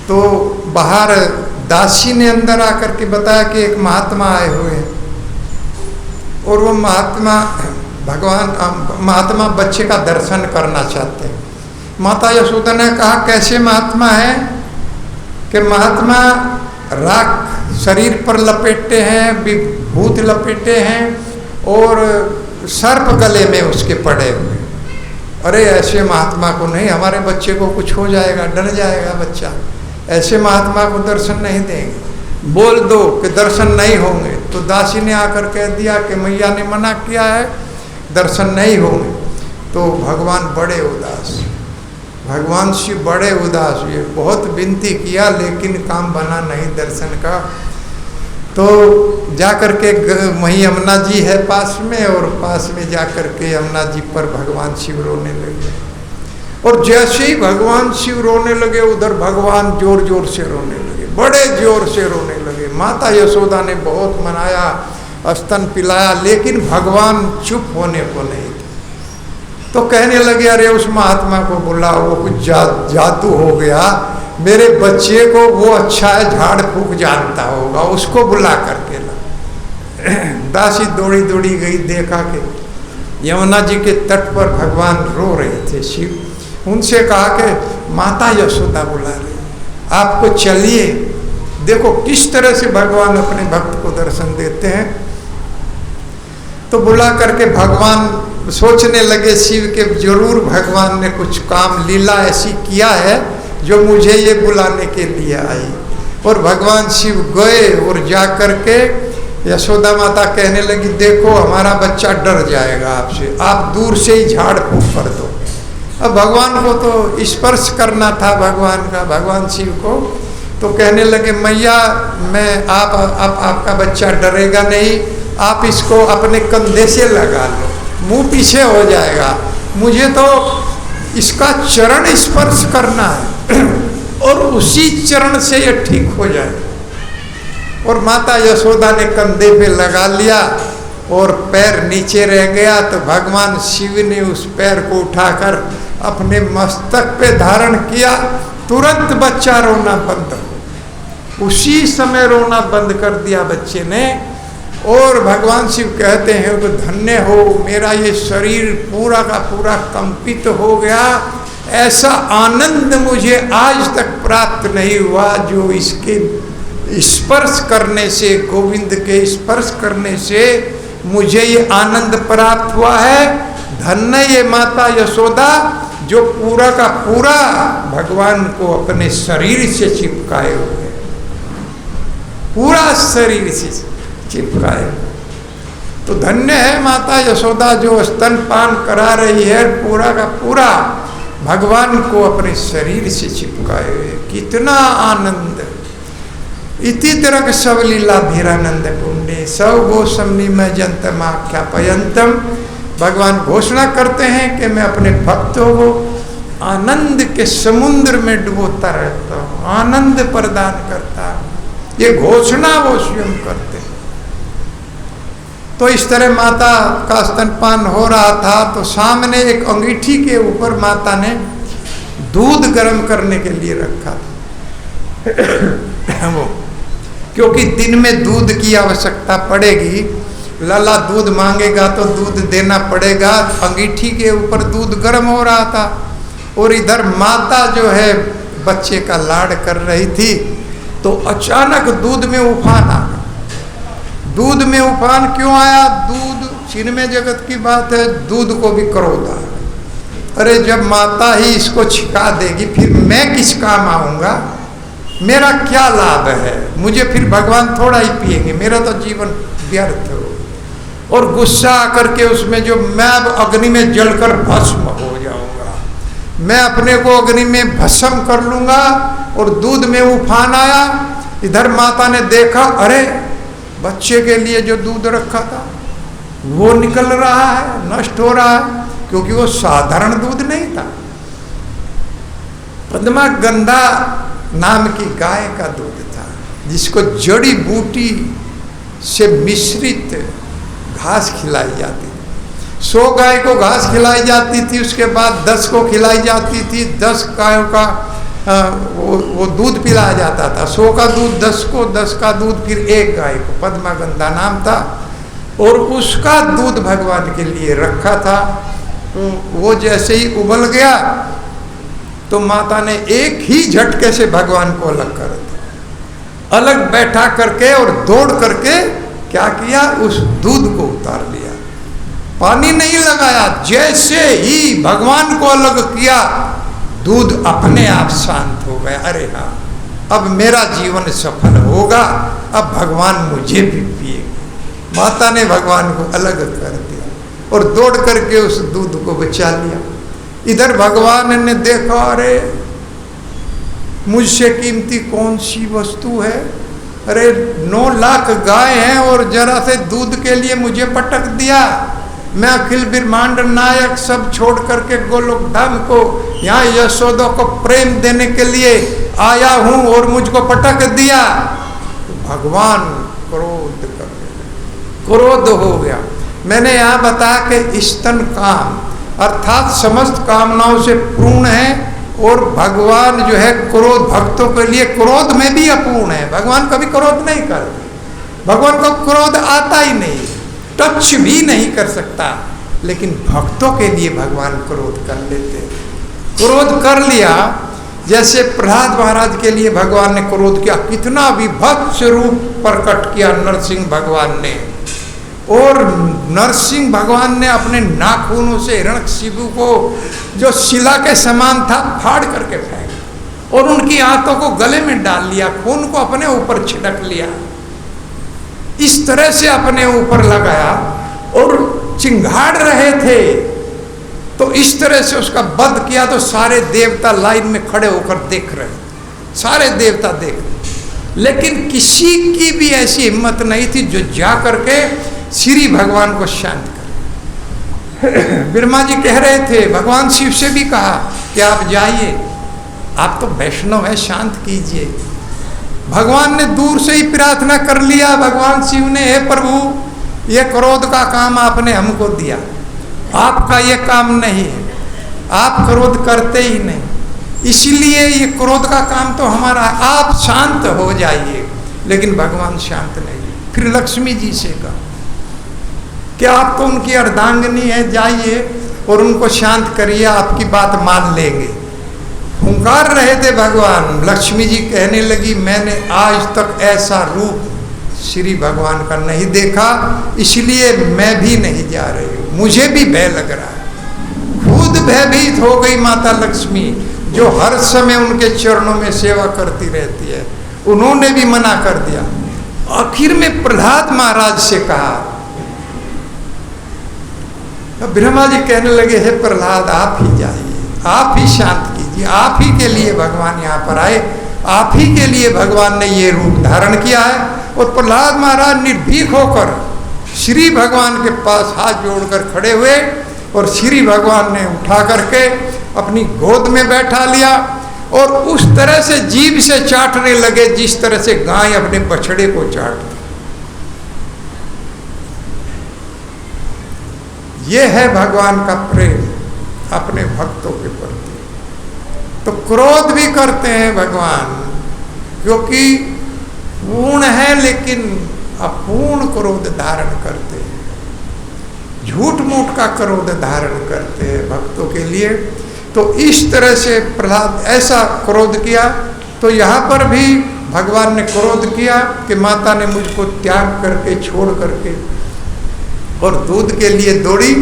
तो बाहर दासी ने अंदर आकर के बताया कि एक महात्मा आए हुए हैं, और वो महात्मा बच्चे का दर्शन करना चाहते हैं। माता यशोदा ने कहा कैसे महात्मा है? कि महात्मा राख शरीर पर लपेटे हैं, विभूत लपेटे हैं, और सर्प गले में उसके पड़े हुए। अरे ऐसे महात्मा को नहीं, हमारे बच्चे को कुछ हो जाएगा, डर जाएगा बच्चा, ऐसे महात्मा को दर्शन नहीं देंगे, बोल दो कि दर्शन नहीं होंगे। तो दासी ने आकर कह दिया कि मैया ने मना किया है, दर्शन नहीं होंगे। तो भगवान बड़े उदास, भगवान शिव बड़े उदास हुए, बहुत विनती किया लेकिन काम बना नहीं दर्शन का। तो जाकर के वहीं यमुना जी है पास में, और पास में जाकर के यमुना जी पर भगवान शिव रोने लगे। और जैसे ही भगवान शिव रोने लगे, उधर भगवान जोर जोर से रोने लगे, बड़े जोर से रोने लगे। माता यशोदा ने बहुत मनाया, स्तन पिलाया, लेकिन भगवान चुप होने को नहीं थे। तो कहने लगे अरे उस महात्मा को बुलाओ, वो कुछ जादू हो गया, मेरे बच्चे को वो अच्छा है, झाड़ फूक जानता होगा, उसको बुला करके ला। दासी दौड़ी दौड़ी गई, देखा कि यमुना जी के तट पर भगवान रो रहे थे शिव। उनसे कहा कि माता यशोदा बुला रही, आपको चलिए, देखो किस तरह से भगवान अपने भक्त को दर्शन देते हैं। तो बुला करके भगवान सोचने लगे शिव के जरूर भगवान ने कुछ काम लीला ऐसी किया है जो मुझे ये बुलाने के लिए आई। और भगवान शिव गए, और जा करके यशोदा माता कहने लगी देखो हमारा बच्चा डर जाएगा आपसे, आप दूर से ही झाड़ फूक कर दो। अब भगवान को तो स्पर्श करना था भगवान का, भगवान शिव को। तो कहने लगे मैया मैं आपका बच्चा डरेगा नहीं, आप इसको अपने कंधे से लगा लो, मुंह पीछे हो जाएगा, मुझे तो इसका चरण स्पर्श करना है और उसी चरण से ये ठीक हो जाए। और माता यशोदा ने कंधे पे लगा लिया और पैर नीचे रह गया, तो भगवान शिव ने उस पैर को उठाकर अपने मस्तक पे धारण किया। तुरंत बच्चा रोना बंद हो, उसी समय रोना बंद कर दिया बच्चे ने। और भगवान शिव कहते हैं कि धन्य हो, मेरा ये शरीर पूरा का पूरा कंपित हो गया, ऐसा आनंद मुझे आज तक प्राप्त नहीं हुआ जो इसके स्पर्श करने से, गोविंद के स्पर्श करने से मुझे ये आनंद प्राप्त हुआ है। धन्य ये माता यशोदा जो पूरा का पूरा भगवान को अपने शरीर से चिपकाए हुए, पूरा शरीर से चिपकाए। तो धन्य है माता यशोदा जो स्तनपान करा रही है, पूरा का पूरा भगवान को अपने शरीर से चिपकाए हुए। कितना आनंद। इति तरक सब लीला भीरानंद पुण्य सब गोस्वामी में जंतम आख्यापयंतम। भगवान घोषणा करते हैं कि मैं अपने भक्तों को आनंद के समुद्र में डुबोता रहता हूँ, आनंद प्रदान करता हूँ। ये घोषणा वो स्वयं करते हैं। तो इस तरह माता का स्तनपान हो रहा था, तो सामने एक अंगीठी के ऊपर माता ने दूध गर्म करने के लिए रखा था। वो क्योंकि दिन में दूध की आवश्यकता पड़ेगी, लला दूध मांगेगा तो दूध देना पड़ेगा। अंगीठी के ऊपर दूध गर्म हो रहा था और इधर माता जो है बच्चे का लाड़ कर रही थी। तो अचानक दूध में उफान आ गया। दूध में उफान क्यों आया? दूध छिनमे जगत की बात है, दूध को भी क्रोध आ। अरे जब माता ही इसको छिका देगी फिर मैं किस काम आऊँगा? मेरा क्या लाभ है? मुझे फिर भगवान थोड़ा ही पिएंगे, मेरा तो जीवन व्यर्थ हो। और गुस्सा आकर के उसमें जो मैं अब अग्नि में जलकर भस्म हो जाऊंगा, मैं अपने को अग्नि में भस्म कर लूंगा। और दूध में उफान आया। इधर माता ने देखा, अरे बच्चे के लिए जो दूध रखा था वो निकल रहा है, नष्ट हो रहा है, क्योंकि वो साधारण दूध नहीं था, पद्मा गंधा नाम की गाय का दूध था, जिसको जड़ी बूटी से मिश्रित घास खिलाई जाती थी। 100 गाय को घास खिलाई जाती थी, उसके बाद 10 को खिलाई जाती थी, 10 गायों का वो दूध पिलाया जाता था। 100 का दूध 10 को, 10 का दूध फिर 1 गाय को, पद्मागंधा नाम था। और उसका दूध भगवान के लिए रखा था। तो वो जैसे ही उबल गया तो माता ने एक ही झटके से भगवान को अलग कर दिया, अलग बैठा करके और दौड़ करके क्या किया, उस दूध को उतार लिया। पानी नहीं लगाया, जैसे ही भगवान को अलग किया दूध अपने आप शांत हो गया। अरे हाँ, अब मेरा जीवन सफल होगा, अब भगवान मुझे भी पिएंगे। माता ने भगवान को अलग कर दिया और दौड़ करके उस दूध को बचा लिया। इधर भगवान ने देखा, अरे मुझसे कीमती कौन सी वस्तु है? अरे 9 लाख गाय हैं और जरा से दूध के लिए मुझे पटक दिया। मैं अखिल ब्रह्मांड नायक सब छोड़ करके गोलोक धाम को, यहाँ यशोदा को प्रेम देने के लिए आया हूँ और मुझको पटक दिया। तो भगवान क्रोध हो गया। मैंने यहाँ बताया कि स्तन काम अर्थात समस्त कामनाओं से पूर्ण है, और भगवान जो है क्रोध भक्तों के लिए क्रोध में भी अपूर्ण है। भगवान कभी क्रोध नहीं करते, भगवान को क्रोध आता ही नहीं, टच भी नहीं कर सकता। लेकिन भक्तों के लिए भगवान क्रोध कर लेते। क्रोध कर लिया, जैसे प्रहलाद महाराज के लिए भगवान ने क्रोध किया, कितना विभत्स रूप प्रकट किया नरसिंह भगवान ने। और नरसिंह भगवान ने अपने नाखूनों से हिरण्यकशिपु को जो शिला के समान था फाड़ करके फेंक और उनकी आंतों को गले में डाल लिया, खून को अपने ऊपर छिड़क लिया, इस तरह से अपने ऊपर लगाया और चिंगाड़ रहे थे। तो इस तरह से उसका वध किया। तो सारे देवता लाइन में खड़े होकर देख रहे, सारे देवता देख रहे, लेकिन किसी की भी ऐसी हिम्मत नहीं थी जो जा करके श्री भगवान को शांत करे। ब्रह्मा जी कह रहे थे, भगवान शिव से भी कहा कि आप जाइए, आप तो वैष्णव है, शांत कीजिए। भगवान ने दूर से ही प्रार्थना कर लिया। भगवान शिव ने, हे प्रभु, ये क्रोध का काम आपने हमको दिया, आपका ये काम नहीं है, आप क्रोध करते ही नहीं, इसलिए ये क्रोध का काम तो हमारा, आप शांत हो जाइए। लेकिन भगवान शांत नहीं। फिर लक्ष्मी जी से कहा कि आप तो उनकी अर्धांगिनी है, जाइए और उनको शांत करिए, आपकी बात मान लेंगे। हुंकार रहे थे भगवान। लक्ष्मी जी कहने लगी, मैंने आज तक ऐसा रूप श्री भगवान का नहीं देखा, इसलिए मैं भी नहीं जा रही हूँ, मुझे भी भय लग रहा है। खुद भयभीत हो गई माता लक्ष्मी, जो हर समय उनके चरणों में सेवा करती रहती है। उन्होंने भी मना कर दिया। आखिर में प्रहलाद महाराज से कहा, ब्रह्मा जी कहने लगे, हे प्रहलाद, आप ही जाइए, आप ही शांत कीजिए, आप ही के लिए भगवान यहाँ पर आए, आप ही के लिए भगवान ने ये रूप धारण किया है। और प्रहलाद महाराज निर्भीक होकर श्री भगवान के पास हाथ जोड़कर खड़े हुए और श्री भगवान ने उठा करके अपनी गोद में बैठा लिया और उस तरह से जीभ से चाटने लगे जिस तरह से गाय अपने बछड़े को चाटती। ये है भगवान का प्रेम अपने भक्तों के प्रति। तो क्रोध भी करते हैं भगवान, क्योंकि पूर्ण है लेकिन अपूर्ण क्रोध धारण करते हैं, झूठ मूठ का क्रोध धारण करते हैं भक्तों के लिए। तो इस तरह से प्रहलाद ऐसा क्रोध किया। तो यहाँ पर भी भगवान ने क्रोध किया कि माता ने मुझको त्याग करके, छोड़ करके और दूध के लिए दौड़ी।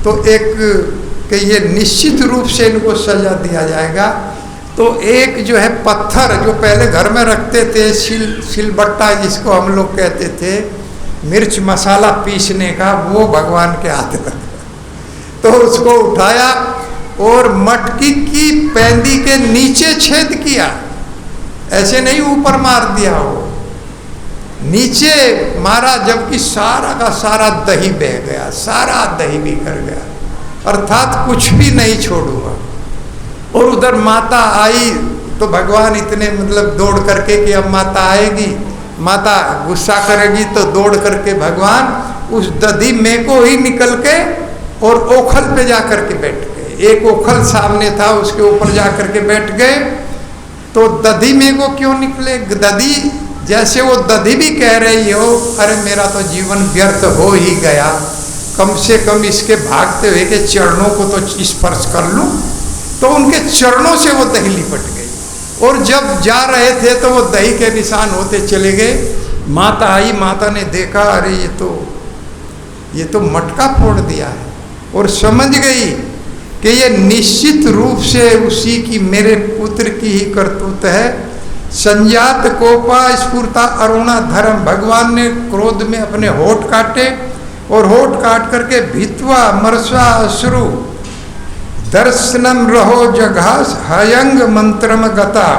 तो एक कि ये निश्चित रूप से इनको सजा दिया जाएगा। तो एक जो है पत्थर, जो पहले घर में रखते थे, सिलबट्टा जिसको हम लोग कहते थे, मिर्च मसाला पीसने का, वो भगवान के हाथ में तो उसको उठाया और मटकी की पैंदी के नीचे छेद किया। ऐसे नहीं ऊपर मार दिया, हो नीचे मारा, जबकि सारा का सारा दही बह गया, सारा दही बिखर गया, अर्थात कुछ भी नहीं छोड़ूंगा। और उधर माता आई तो भगवान इतने मतलब दौड़ करके कि अब माता आएगी, माता गुस्सा करेगी, तो दौड़ करके भगवान उस दधी में को ही निकल के और ओखल पे जा करके बैठ गए। एक ओखल सामने था, उसके ऊपर जा करके बैठ गए। तो दधी में को क्यों निकले? दधी, जैसे वो दधी भी कह रही हो, अरे मेरा तो जीवन व्यर्थ हो ही गया, कम से कम इसके भागते हुए के चरणों को तो स्पर्श कर लूं। तो उनके चरणों से वो दही लिपट गई और जब जा रहे थे तो वो दही के निशान होते चले गए। माता आई, माता ने देखा, अरे ये तो मटका फोड़ दिया है, और समझ गई कि ये निश्चित रूप से उसी की, मेरे पुत्र की ही करतूत है। संजात कोपा स्फुरता अरुणा धर्म, भगवान ने क्रोध में अपने होठ काटे और होठ काट करके भित्वा मरसा अश्रु दर्शनम रहो जघास हयंग मंत्रम गता,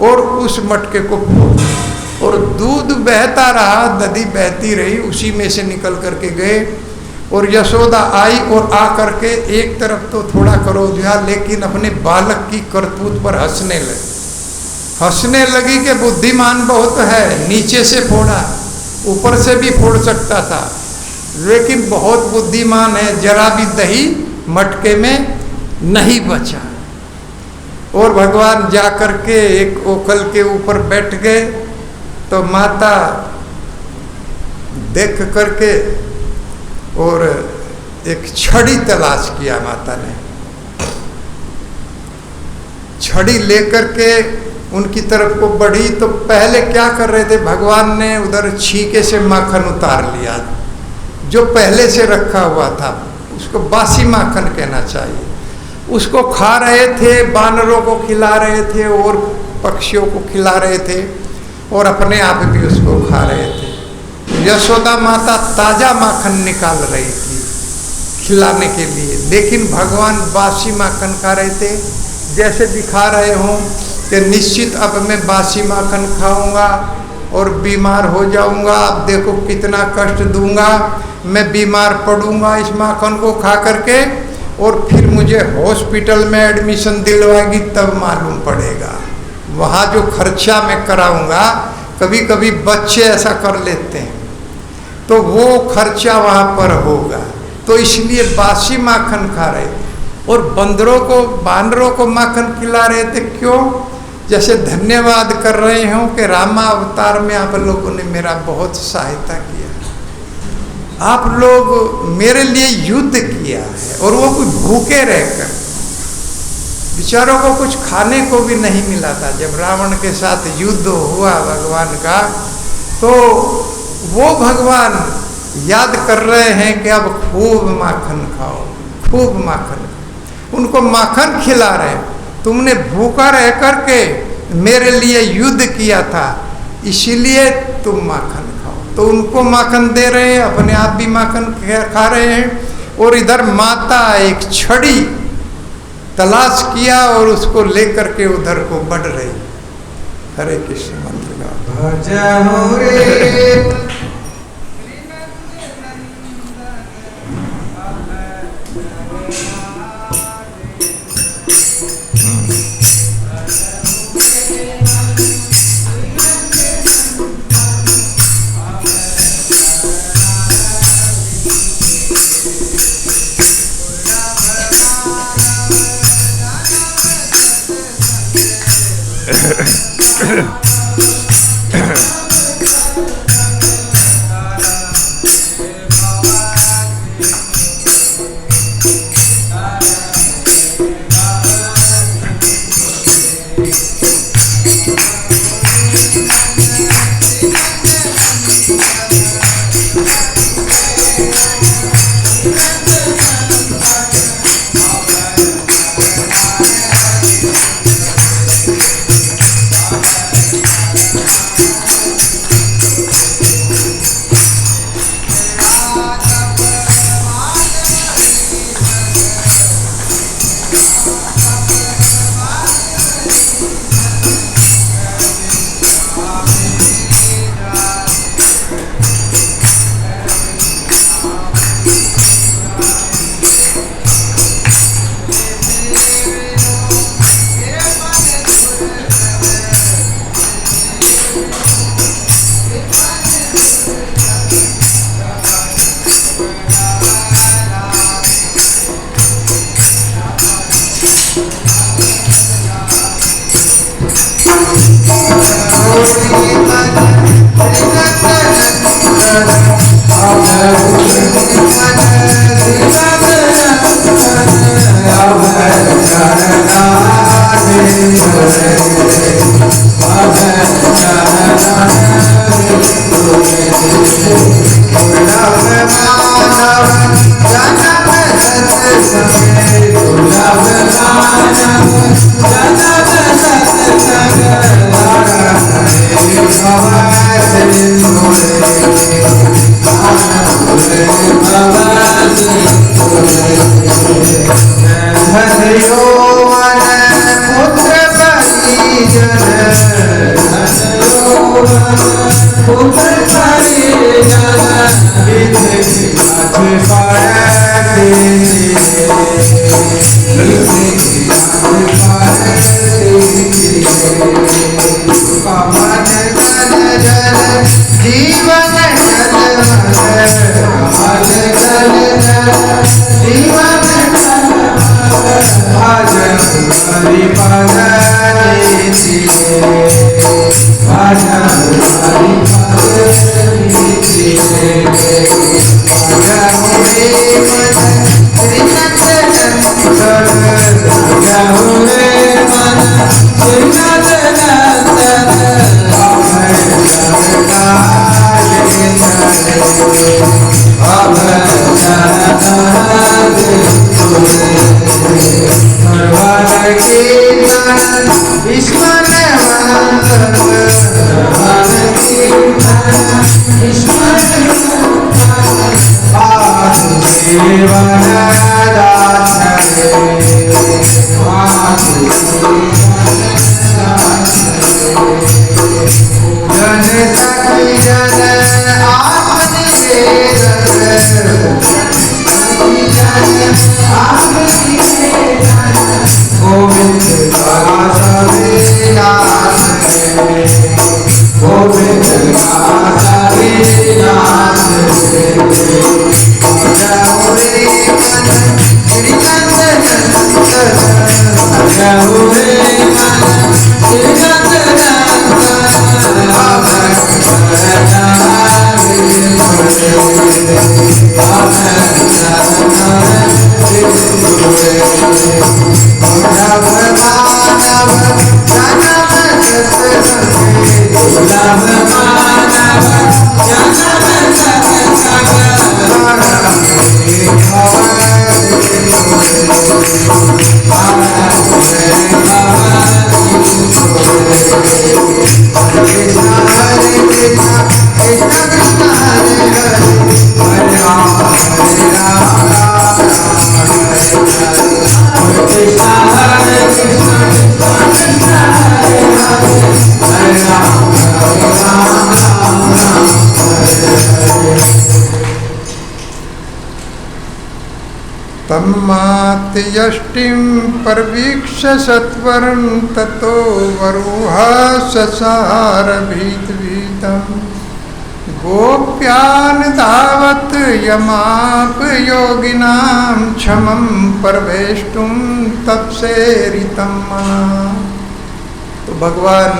और उस मटके को फोड़ और दूध बहता रहा, दधी बहती रही, उसी में से निकल करके गए। और यशोदा आई और आ करके एक तरफ तो थोड़ा क्रोध हुआ, लेकिन अपने बालक की करतूत पर हंसने लगी कि बुद्धिमान बहुत है, नीचे से फोड़ा, ऊपर से भी फोड़ सकता था, लेकिन बहुत बुद्धिमान है, जरा भी दही मटके में नहीं बचा। और भगवान जा करके एक ओखल के ऊपर बैठ गए। तो माता देख करके और एक छड़ी तलाश किया, माता ने छड़ी लेकर के उनकी तरफ को बढ़ी। तो पहले क्या कर रहे थे, भगवान ने उधर छीके से माखन उतार लिया जो पहले से रखा हुआ था, उसको बासी माखन कहना चाहिए, उसको खा रहे थे, बानरों को खिला रहे थे और पक्षियों को खिला रहे थे और अपने आप भी उसको खा रहे थे। यशोदा माता ताजा माखन निकाल रही थी खिलाने के लिए, लेकिन भगवान बासी माखन खा रहे थे, जैसे दिखा रहे हों कि निश्चित अब मैं बासी माखन खाऊंगा और बीमार हो जाऊंगा, अब देखो कितना कष्ट दूंगा, मैं बीमार पड़ूंगा इस माखन को खा करके, और फिर मुझे हॉस्पिटल में एडमिशन दिलवाएगी तब मालूम पड़ेगा, वहाँ जो खर्चा मैं कराऊंगा कभी कभी बच्चे ऐसा कर लेते हैं, तो वो खर्चा वहाँ पर होगा, तो इसलिए बासी माखन खा रहे थे। और बानरों को माखन खिला रहे थे, क्यों? जैसे धन्यवाद कर रहे हो कि रामा अवतार में आप लोगों ने मेरा बहुत सहायता किया, आप लोग मेरे लिए युद्ध किया है। और वो कुछ भूखे रहकर, बेचारों को कुछ खाने को भी नहीं मिला था। जब रावण के साथ युद्ध हुआ भगवान का, तो वो भगवान याद कर रहे हैं कि अब खूब माखन खाओ, खूब माखन। उनको माखन खिला रहे हैं, तुमने भूखा रह करके मेरे लिए युद्ध किया था, इसीलिए तुम माखन खाओ। तो उनको माखन दे रहे हैं, अपने आप भी माखन खा रहे हैं। और इधर माता एक छड़ी तलाश किया और उसको लेकर के उधर को बढ़ रही। हरे कृष्ण मंत्र गाओ। भजहु रे गोविंद तम्मात् यष्टिं परवीक्ष्य सत्वरं ततो वरुहा ससार भीतभीतम् गोप्यान् धावत् यमाप योगिनां क्षमं परवेष्टुं तप्सेरितं मनः। तो भगवान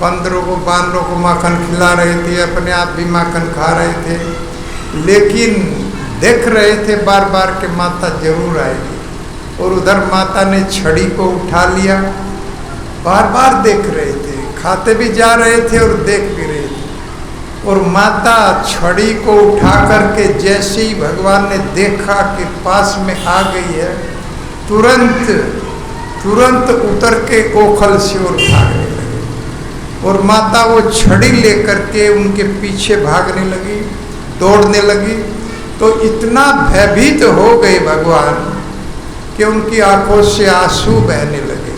बंदरों को बानरों को माखन खिला रहे थे, अपने आप भी माखन खा रहे थे, लेकिन देख रहे थे बार बार कि माता जरूर आएगी। और उधर माता ने छड़ी को उठा लिया, बार बार देख रहे थे, खाते भी जा रहे थे और देख भी रहे थे। और माता छड़ी को उठा करके जैसे ही भगवान ने देखा कि पास में आ गई है, तुरंत उतर के ओखल से और भागने लगी। और माता वो छड़ी लेकर के उनके पीछे भागने लगी, दौड़ने लगी। तो इतना भयभीत हो गए भगवान कि उनकी आंखों से आंसू बहने लगे।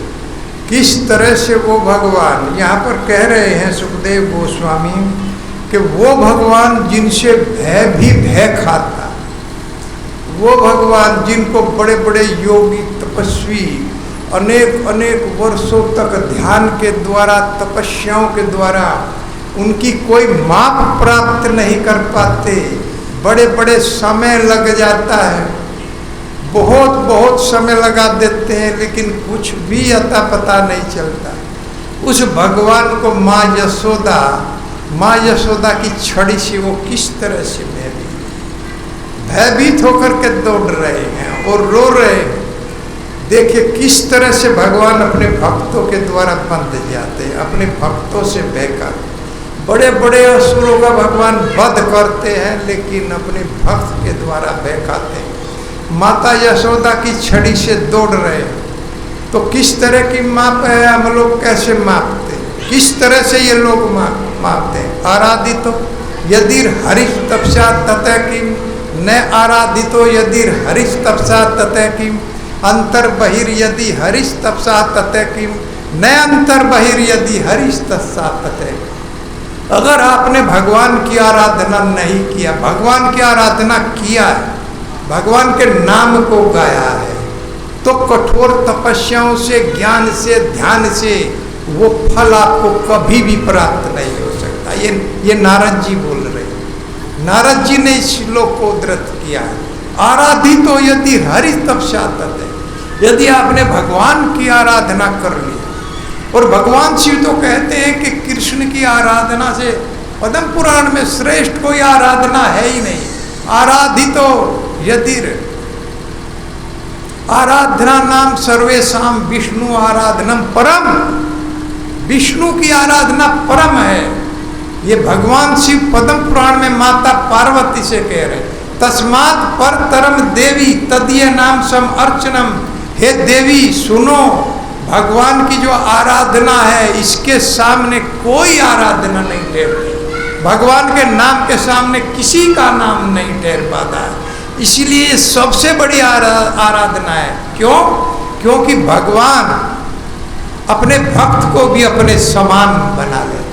किस तरह से वो भगवान, यहाँ पर कह रहे हैं सुखदेव गोस्वामी कि वो भगवान जिनसे भय भी भय खाता, वो भगवान जिनको बड़े बड़े योगी तपस्वी अनेक अनेक वर्षों तक ध्यान के द्वारा, तपस्याओं के द्वारा उनकी कोई माप प्राप्त नहीं कर पाते, बड़े बड़े समय लग जाता है, बहुत समय लगा देते हैं, लेकिन कुछ भी अता पता नहीं चलता। उस भगवान को माँ यशोदा की छड़ी से वो किस तरह से भयभीत होकर के दौड़ रहे हैं और रो रहे हैं। देखिए किस तरह से भगवान अपने भक्तों के द्वारा बंध जाते हैं, अपने भक्तों से बहकर। बड़े बड़े असुरों का भगवान वध करते हैं, लेकिन अपने भक्त के द्वारा बहकाते हैं। माता यशोदा की छड़ी से दौड़ रहे हैं। तो किस तरह की माप है, हम लोग कैसे मापते हैं, किस तरह से ये लोग मापते हैं। आराधितो यदि हरिश तपसा ततः किम, न आराधितो यदि हरिश तपसा ततः किम, अंतर बहिर यदि हरिश तपसा ततः किम, न अंतर बहिर यदि हरिश तपसा ततः। अगर आपने भगवान की आराधना नहीं किया, भगवान की आराधना किया है, भगवान के नाम को गाया है, तो कठोर तपस्याओं से, ज्ञान से, ध्यान से वो फल आपको कभी भी प्राप्त नहीं हो सकता। ये नारद जी बोल रहे हैं। नारद जी ने इस श्लोक को उद्धृत किया है। आराधितो यदि हरि तपसा ततः, यदि आपने भगवान की आराधना कर ली, और भगवान शिव तो कहते हैं कि कृष्ण की आराधना से पद्म पुराण में श्रेष्ठ कोई आराधना है ही नहीं। आराधितो यदि आराधना नाम सर्वेशाम विष्णु आराधनम परम, विष्णु की आराधना परम है। ये भगवान शिव पद्म पुराण में माता पार्वती से कह रहे, तस्मात् परतरम देवी तदीय नाम सम अर्चनम। हे देवी सुनो, भगवान की जो आराधना है इसके सामने कोई आराधना नहीं ठहरती। भगवान के नाम के सामने किसी का नाम नहीं ठहर पाता है। इसीलिए ये सबसे बड़ी आराधना है। क्यों? क्योंकि भगवान अपने भक्त को भी अपने समान बना लेते,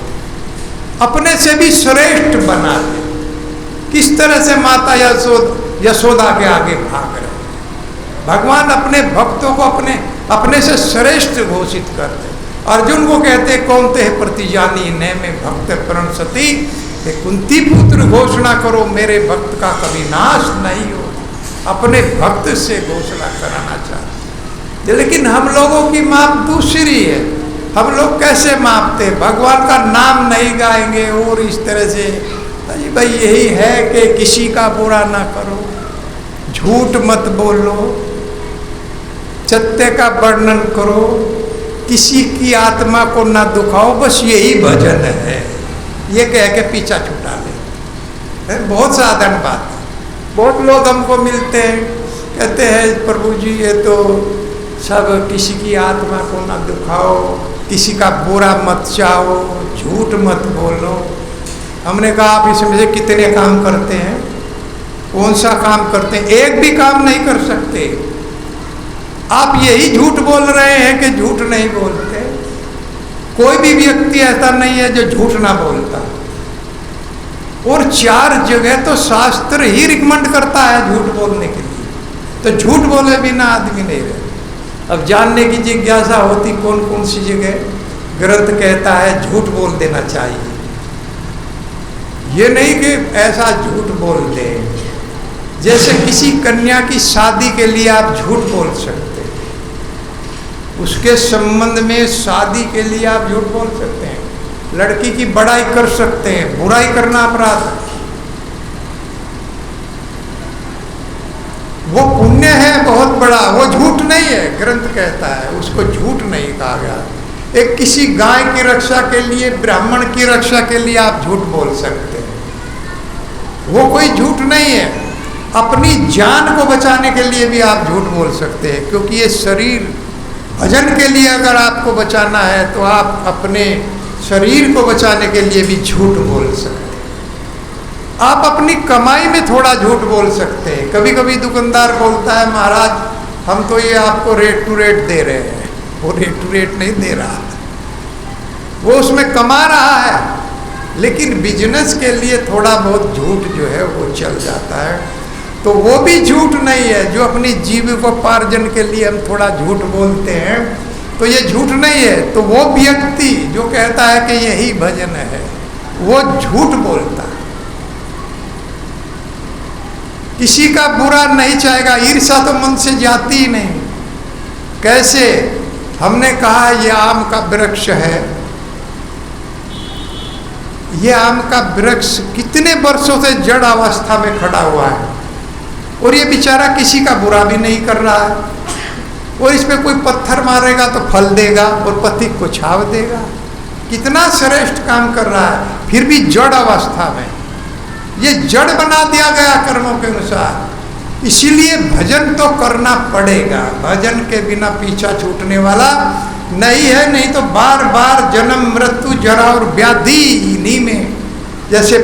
अपने से भी श्रेष्ठ बना ले। किस तरह से माता यशोदा के आगे भाग रहे, भगवान अपने भक्तों को अपने से श्रेष्ठ घोषित करते। अर्जुन को कहते कौनते है प्रतिजानी ने में भक्त प्रणसती, कुंती पुत्र घोषणा करो मेरे भक्त का कभी नाश नहीं हो। अपने भक्त से घोषणा कराना चाहते, लेकिन हम लोगों की माप दूसरी है। हम लोग कैसे मापते, भगवान का नाम नहीं गाएंगे और इस तरह से भाई यही है कि किसी का बुरा ना करो, झूठ मत बोलो, सत्य का वर्णन करो, किसी की आत्मा को ना दुखाओ, बस यही भजन है। ये कह के पीछा छुटा ले, बहुत साधारण बात है। बहुत लोग हमको मिलते हैं, कहते हैं प्रभु जी ये तो सब किसी की आत्मा को ना दुखाओ, किसी का बुरा मत चाहो, झूठ मत बोलो। हमने कहा आप इसमें से कितने काम करते हैं, कौन सा काम करते हैं? एक भी काम नहीं कर सकते। आप यही झूठ बोल रहे हैं कि झूठ नहीं बोलते। कोई भी व्यक्ति ऐसा नहीं है जो झूठ ना बोलता। और 4 जगह तो शास्त्र ही रिकमेंड करता है झूठ बोलने के लिए। तो झूठ बोले बिना आदमी नहीं रहता। अब जानने की जिज्ञासा होती कौन कौन सी जगह ग्रंथ कहता है झूठ बोल देना चाहिए। ये नहीं कि ऐसा झूठ बोल दे, जैसे किसी कन्या की शादी के लिए आप झूठ बोल सकते हैं, उसके संबंध में शादी के लिए आप झूठ बोल सकते हैं। लड़की की बड़ाई कर सकते हैं, बुराई करना अपराध है। वो पुण्य है बहुत बड़ा, वो झूठ नहीं है। ग्रंथ कहता है उसको झूठ नहीं कहा गया। एक किसी गाय की रक्षा के लिए, ब्राह्मण की रक्षा के लिए आप झूठ बोल सकते हैं, वो कोई झूठ नहीं है। अपनी जान को बचाने के लिए भी आप झूठ बोल सकते हैं, क्योंकि ये शरीर भजन के लिए अगर आपको बचाना है तो आप अपने शरीर को बचाने के लिए भी झूठ बोल सकते हैं। आप अपनी कमाई में थोड़ा झूठ बोल सकते हैं। कभी कभी दुकानदार बोलता है महाराज हम तो ये आपको रेट टू रेट दे रहे हैं, वो रेट टू रेट नहीं दे रहा, वो उसमें कमा रहा है, लेकिन बिजनेस के लिए थोड़ा बहुत झूठ जो है वो चल जाता है, तो वो भी झूठ नहीं है। जो अपनी जीविकोपार्जन के लिए हम थोड़ा झूठ बोलते हैं तो ये झूठ नहीं है। तो वो व्यक्ति जो कहता है कि यही भजन है, वो झूठ बोलता है। किसी का बुरा नहीं चाहेगा, ईर्ष्या तो मन से जाती ही नहीं। कैसे? हमने कहा ये आम का वृक्ष है, ये आम का वृक्ष कितने वर्षों से जड़ अवस्था में खड़ा हुआ है और ये बेचारा किसी का बुरा भी नहीं कर रहा है, और इसमें कोई पत्थर मारेगा तो फल देगा और पथिक को छाव देगा। कितना श्रेष्ठ काम कर रहा है, फिर भी जड़ अवस्था में। ये जड़ बना दिया गया कर्मों के अनुसार। इसीलिए भजन तो करना पड़ेगा, भजन के बिना पीछा छूटने वाला नहीं है। नहीं तो बार बार जन्म मृत्यु जरा और व्याधि इन्हीं में। जैसे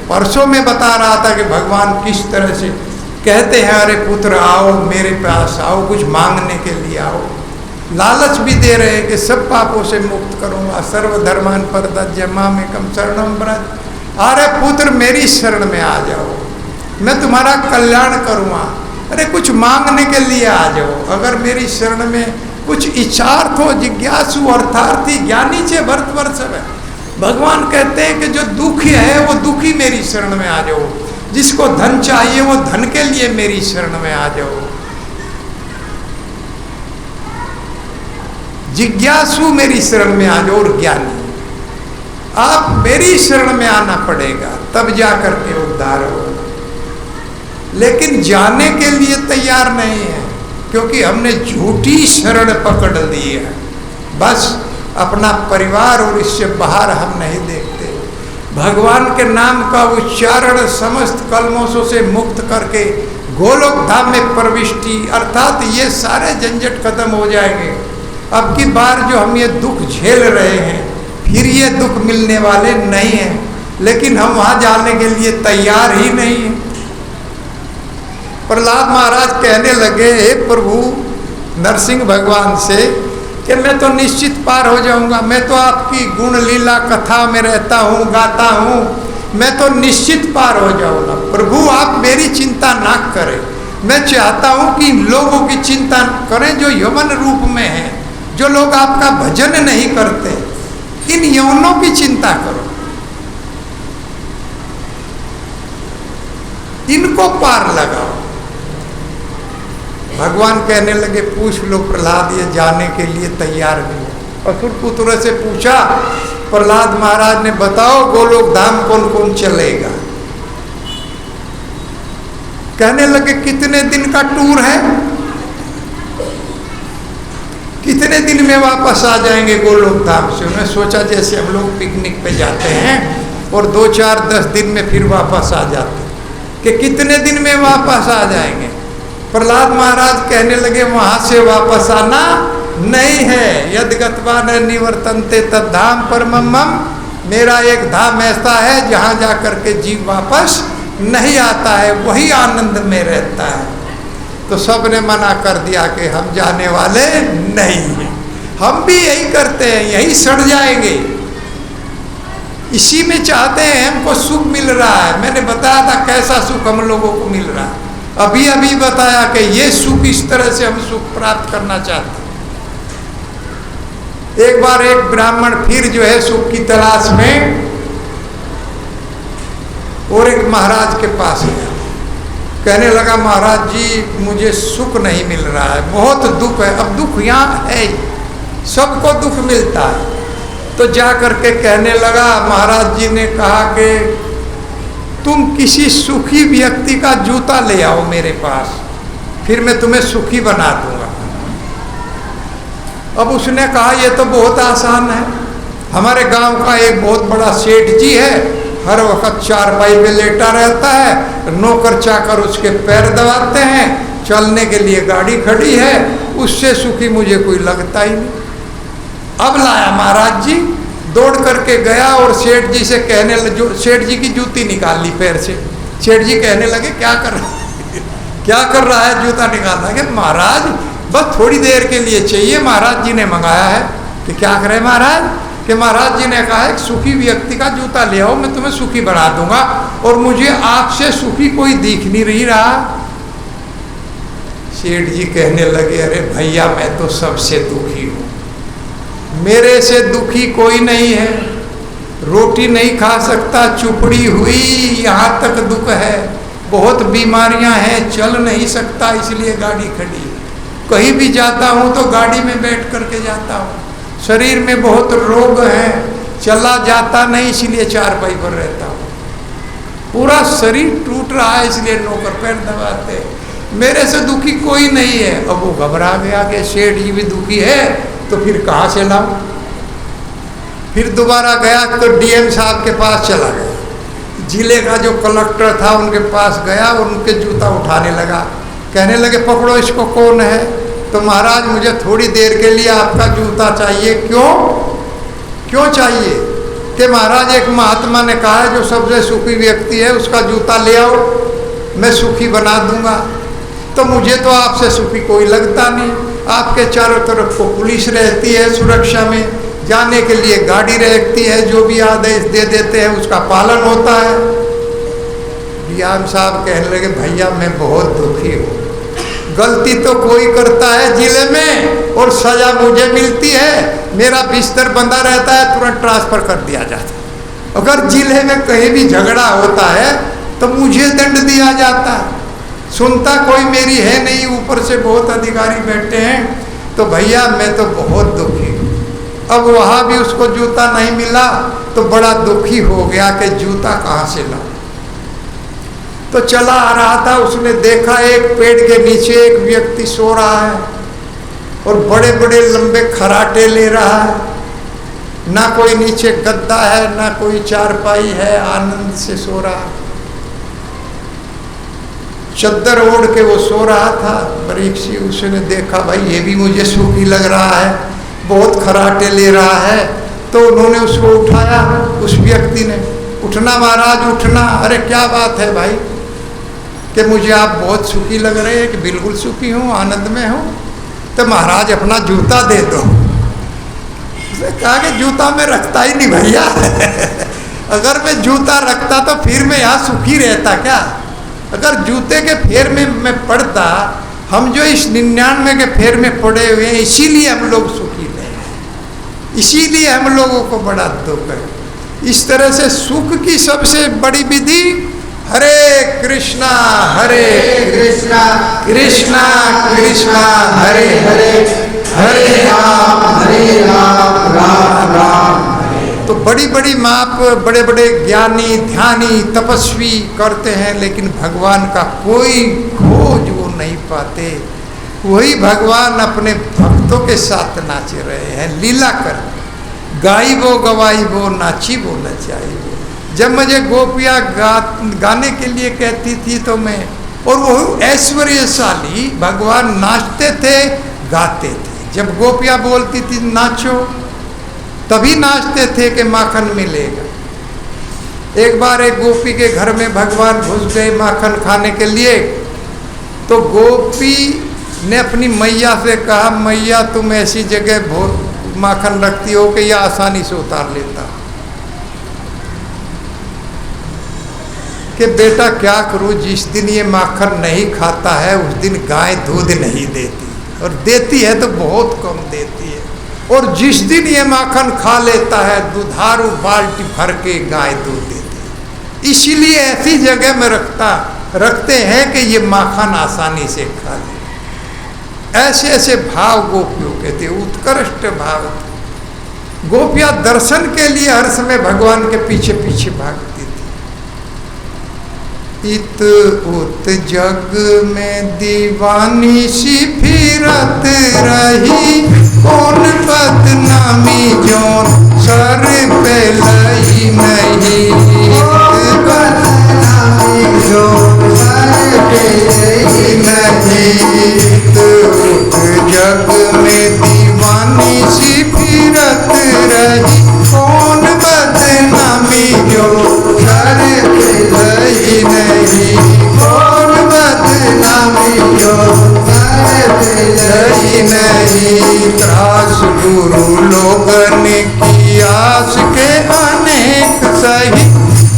परसों में बता रहा था कि भगवान किस तरह से कहते हैं अरे पुत्र आओ मेरे पास आओ, कुछ मांगने के लिए आओ। लालच भी दे रहे हैं कि सब पापों से मुक्त करूंगा, सर्वधर्मान परित्यज्य मामेकं शरणं व्रज। अरे पुत्र मेरी शरण में आ जाओ, मैं तुम्हारा कल्याण करूँगा। अरे कुछ मांगने के लिए आ जाओ। अगर मेरी शरण में कुछ इच्छार्थ हो, जिज्ञासु अर्थार्थी ज्ञानी चे भरत वर्ष है। भगवान कहते हैं कि जो दुखी है वो दुखी मेरी शरण में आ जाओ, जिसको धन चाहिए वो धन के लिए मेरी शरण में आ जाओ। जिज्ञासु मेरी शरण में आ जाओ और ज्ञानी। आप मेरी शरण में आना पड़ेगा तब जाकर के उद्धार होगा। लेकिन जाने के लिए तैयार नहीं है, क्योंकि हमने झूठी शरण पकड़ ली है। बस अपना परिवार और इससे बाहर हम नहीं देखते। भगवान के नाम का उच्चारण समस्त कलमोशों से मुक्त करके गोलोक धाम में प्रविष्टि, अर्थात ये सारे झंझट खत्म हो जाएंगे। अब की बार जो हम ये दुख झेल रहे हैं, फिर ये दुख मिलने वाले नहीं हैं, लेकिन हम वहाँ जाने के लिए तैयार ही नहीं हैं। प्रहलाद महाराज कहने लगे हे प्रभु नरसिंह भगवान से कि मैं तो निश्चित पार हो जाऊंगा, मैं तो आपकी गुण लीला कथा में रहता हूँ, गाता हूँ, मैं तो निश्चित पार हो जाऊंगा। प्रभु आप मेरी चिंता ना करें। मैं चाहता हूँ कि लोगों की चिंता करें जो यौवन रूप में हैं, जो लोग आपका भजन नहीं करते, इन यौवनों की चिंता करो, इनको पार लगाओ। भगवान कहने लगे पूछ लो प्रहलाद ये जाने के लिए तैयार नहीं। असुर पुत्र से पूछा प्रहलाद महाराज ने, बताओ गोलोक धाम कौन कौन चलेगा। कहने लगे कितने दिन का टूर है, कितने दिन में वापस आ जाएंगे गोलोक धाम से। उन्होंने सोचा जैसे हम लोग पिकनिक पे जाते हैं और 2-4-10 दिन में फिर वापस आ जाते, कि कितने दिन में वापस आ जाएंगे। प्रहलाद महाराज कहने लगे वहां से वापस आना नहीं है। यद गत्वा न निवर्तन्ते तद धाम परमम। मेरा एक धाम ऐसा है जहां जाकर के जीव वापस नहीं आता है, वही आनंद में रहता है। तो सबने मना कर दिया कि हम जाने वाले नहीं हैं, हम भी यही करते हैं, यही सड़ जाएंगे, इसी में चाहते हैं, हमको सुख मिल रहा है। मैंने बताया था कैसा सुख हम लोगों को मिल रहा है। अभी अभी बताया कि ये सुख इस तरह से हम सुख प्राप्त करना चाहते हैं। एक बार एक ब्राह्मण फिर जो है सुख की तलाश में और एक महाराज के पास गया। कहने लगा, महाराज जी मुझे सुख नहीं मिल रहा है, बहुत दुख है। अब दुख यहाँ है, सबको दुख मिलता है। तो जा करके कहने लगा, महाराज जी ने कहा कि तुम किसी सुखी व्यक्ति का जूता ले आओ मेरे पास, फिर मैं तुम्हें सुखी बना दूंगा। अब उसने कहा, ये तो बहुत आसान है। हमारे गांव का एक बहुत बड़ा सेठ जी है, हर वक्त चारपाई पे लेटा रहता है, नौकर चाकर उसके पैर दबाते हैं, चलने के लिए गाड़ी खड़ी है, उससे सुखी मुझे कोई लगता ही नहीं। अब लाया महाराज जी, दौड़ करके गया और सेठ जी से कहने लगे, सेठ जी की जूती निकाल ली पैर से। सेठ जी कहने लगे, क्या कर रहा है? जूता निकालना कि महाराज बस थोड़ी देर के लिए चाहिए, महाराज जी ने मंगाया है। कि क्या करें महाराज? कि महाराज जी ने कहा है सुखी व्यक्ति का जूता ले आओ, मैं तुम्हें सुखी बना दूंगा, और मुझे आपसे सुखी कोई दिख नहीं रहा। सेठ जी कहने लगे, अरे भैया मैं तो सबसे दुखी हूँ, मेरे से दुखी कोई नहीं है। रोटी नहीं खा सकता, चुपड़ी हुई, यहाँ तक दुख है। बहुत बीमारियां हैं, चल नहीं सकता, इसलिए गाड़ी खड़ी है। कहीं भी जाता हूँ तो गाड़ी में बैठ करके जाता हूँ। शरीर में बहुत रोग हैं, चला जाता नहीं, इसलिए चारपाई पर रहता हूँ। पूरा शरीर टूट रहा है, इसलिए नौकर पैर दबाते। मेरे से दुखी कोई नहीं है। अब वो घबरा गया कि सेठ जी भी दुखी है, तो फिर कहाँ से लाऊं? फिर दोबारा गया तो डीएम साहब के पास चला गया। जिले का जो कलेक्टर था उनके पास गया और उनके जूता उठाने लगा। कहने लगे, पकड़ो इसको, कौन है? तो महाराज मुझे थोड़ी देर के लिए आपका जूता चाहिए। क्यों चाहिए? कि महाराज एक महात्मा ने कहा है जो सबसे सुखी व्यक्ति है उसका जूता ले आओ, मैं सुखी बना दूंगा। तो मुझे तो आपसे सुखी कोई लगता नहीं। आपके चारों तरफ को पुलिस रहती है, सुरक्षा में जाने के लिए गाड़ी रहती है, जो भी आदेश दे देते हैं उसका पालन होता है। डीएम साहब कहने लगे, भैया मैं बहुत दुखी हूँ, गलती तो कोई करता है जिले में और सजा मुझे मिलती है। मेरा बिस्तर बंधा रहता है, तुरंत ट्रांसफर कर दिया जाता है। अगर जिले में कहीं भी झगड़ा होता है तो मुझे दंड दिया जाता है। सुनता कोई मेरी है नहीं, ऊपर से बहुत अधिकारी बैठे हैं। तो भैया मैं तो बहुत दुखी हूँ। अब वहाँ भी उसको जूता नहीं मिला तो बड़ा दुखी हो गया कि जूता कहाँ से लाऊं। तो चला आ रहा था, उसने देखा एक पेड़ के नीचे एक व्यक्ति सो रहा है और बड़े बड़े लंबे खराटे ले रहा है। ना कोई नीचे गद्दा है, ना कोई चारपाई है, आनंद से सो रहा है। चद्दर ओढ़ के वो सो रहा था बारीक सी। उसने देखा, भाई ये भी मुझे सुखी लग रहा है, बहुत खराटे ले रहा है। तो उन्होंने उसको उठाया, उस व्यक्ति ने। उठना महाराज उठना। अरे क्या बात है भाई? कि मुझे आप बहुत सुखी लग रहे हैं। कि बिल्कुल सुखी हूँ, आनंद में हूँ। तो महाराज अपना जूता दे दो। उसने कहा कि जूता मैं रखता ही नहीं भैया। अगर मैं जूता रखता तो फिर मैं यहाँ सुखी रहता क्या? अगर जूते के फेर में मैं पड़ता, हम जो इस 99 के फेर में पड़े हुए हैं, इसीलिए हम लोग सुखी नहीं, इसीलिए हम लोगों को बड़ा दुख है। इस तरह से सुख की सबसे बड़ी विधि हरे कृष्णा कृष्णा कृष्णा हरे हरे, हरे राम राम राम। तो बड़ी बड़ी माप बड़े बड़े ज्ञानी ध्यानी तपस्वी करते हैं, लेकिन भगवान का कोई खोज वो नहीं पाते। वही भगवान अपने भक्तों के साथ नाच रहे हैं, लीला कर। गाई वो गवाई वो, नाची वो नचाई वो। जब मुझे गोपियाँ गाने के लिए कहती थी तो मैं, और वो ऐश्वर्यशाली भगवान नाचते थे गाते थे। जब गोपियाँ बोलती थी नाचो, तभी नाचते थे कि माखन मिलेगा। एक बार एक गोपी के घर में भगवान घुस गए माखन खाने के लिए। तो गोपी ने अपनी मैया से कहा, मैया तुम ऐसी जगह माखन रखती हो कि यह आसानी से उतार लेता। कि बेटा क्या करूं, जिस दिन ये माखन नहीं खाता है उस दिन गाय दूध नहीं देती, और देती है तो बहुत कम देती है, और जिस दिन ये माखन खा लेता है दुधारू बाल्टी भर के गाय दूध देती है। इसीलिए ऐसी जगह में रखते हैं कि ये माखन आसानी से खा ले। ऐसे ऐसे भाव गोपियों के थे, उत्कृष्ट भाव थे। गोपियां दर्शन के लिए हर समय भगवान के पीछे पीछे भागती थी। इत उत जग में दीवानी सी फिरत रही, कौन बदनामी जोन सर पे लई नहीं। बदनामी जोन सर पे लई नहीं। जग में दीवानी सी फिरत रही, कौन बदनामी जो सर पे लई नहीं। कौन बदनामी जो सर पे लई नहीं। त्रास गुरु लोगन की आस के अनेक सही,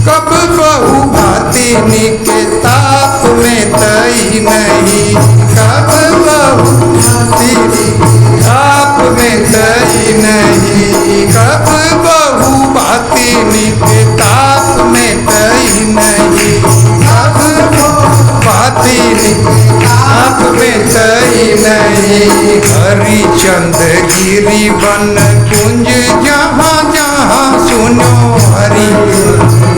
कब बहु भाती के ताप में तई नहीं। कब बहु भाती ताप में तई नहीं। कब बहु भाती के ताप में तई नहीं। कब भाती ताप में तई नहीं। हरिचंद गिरी वन कुंज जहाँ जहाँ सुनो, हरि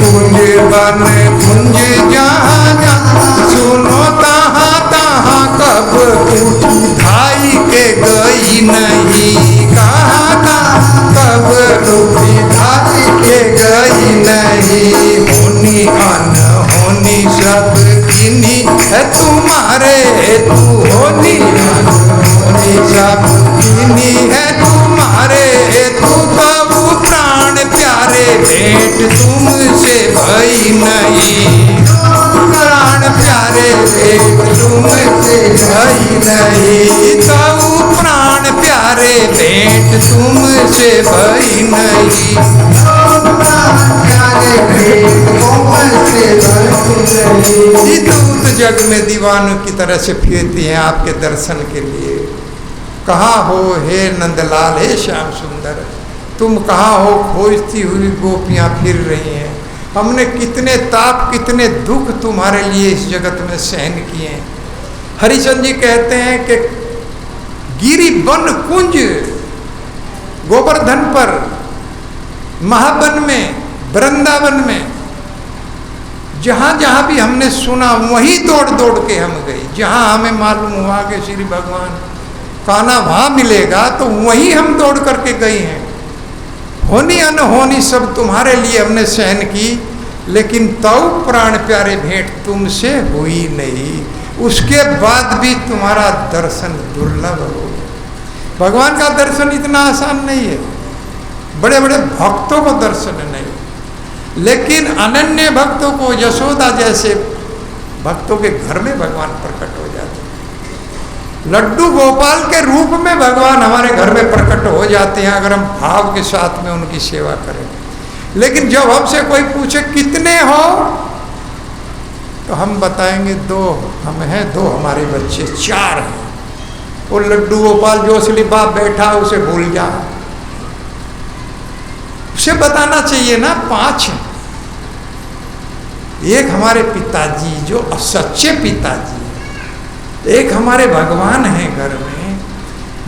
कुंज बन कुंज जहाँ जहाँ सुनो, तहाँ तहाँ कब उठी धाई के गई नहीं। कहाँ कहाँ कब उठी धाई के गई नहीं। होनी अनहोनी सब किन्हीं है तुम्हारे, तू होनी अनहोनी सब किन्हीं है तुम्हारे। तू बाबू प्राण प्यारे भेंट तुमसे भई नहीं। प्राण प्यारे भेंट तुमसे भई नहीं। तू प्राण प्यारे भेंट तुमसे भई नहीं। दूत जग में दीवानों की तरह से फिरती हैं आपके दर्शन के लिए। कहाँ हो हे नंदलाल, हे श्याम सुंदर, तुम कहाँ हो? खोजती हुई गोपियाँ फिर रही हैं। हमने कितने ताप कितने दुख तुम्हारे लिए इस जगत में सहन किए हैं। हरिचंद जी कहते हैं कि गिरी वन कुंज, गोवर्धन पर, महावन में, वृंदावन में, जहाँ जहाँ भी हमने सुना वहीं दौड़ दौड़ के हम गए। जहाँ हमें मालूम हुआ कि श्री भगवान कान्हा वहाँ मिलेगा तो वहीं हम दौड़ करके गए हैं। होनी अनहोनी सब तुम्हारे लिए हमने सहन की, लेकिन तव प्राण प्यारे भेंट तुमसे हुई नहीं। उसके बाद भी तुम्हारा दर्शन दुर्लभ हो। भगवान का दर्शन इतना आसान नहीं है, बड़े बड़े भक्तों को दर्शन नहीं, लेकिन अनन्य भक्तों को, यशोदा जैसे भक्तों के घर में भगवान प्रकट हो जाते हैं। लड्डू गोपाल के रूप में भगवान हमारे घर में प्रकट हो जाते हैं अगर हम भाव के साथ में उनकी सेवा करें। लेकिन जब हमसे कोई पूछे कितने हो, तो हम बताएंगे 2 हम हैं, 2 हमारे बच्चे, 4 हैं। वो लड्डू गोपाल जो असली बाप बैठा उसे भूल जा, उसे बताना चाहिए ना 5 हैं। एक हमारे पिताजी जो सच्चे पिताजी, एक हमारे भगवान हैं घर में,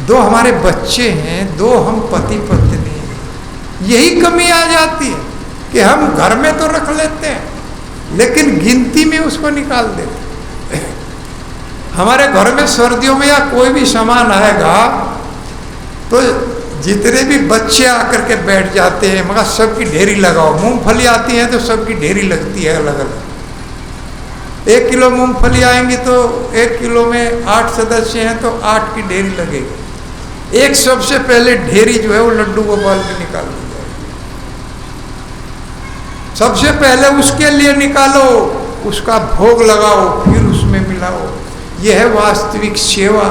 2 हमारे बच्चे हैं, 2 हम पति पत्नी हैं। यही कमी आ जाती है कि हम घर में तो रख लेते हैं लेकिन गिनती में उसको निकाल देते हैं। हमारे घर में सर्दियों में या कोई भी सामान आएगा तो जितने भी बच्चे आकर के बैठ जाते हैं, मगर सबकी ढेरी लगाओ। मूंगफली आती है तो सबकी ढेरी लगती है अलग अलग। 1 किलो मूंगफली आएंगी तो 1 किलो में 8 सदस्य हैं तो 8 की ढेरी लगेगी। एक सबसे पहले ढेरी जो है वो लड्डू गोपाल की निकाल दी जाएगी। सबसे पहले उसके लिए निकालो, उसका भोग लगाओ, फिर उसमें मिलाओ। यह है वास्तविक सेवा।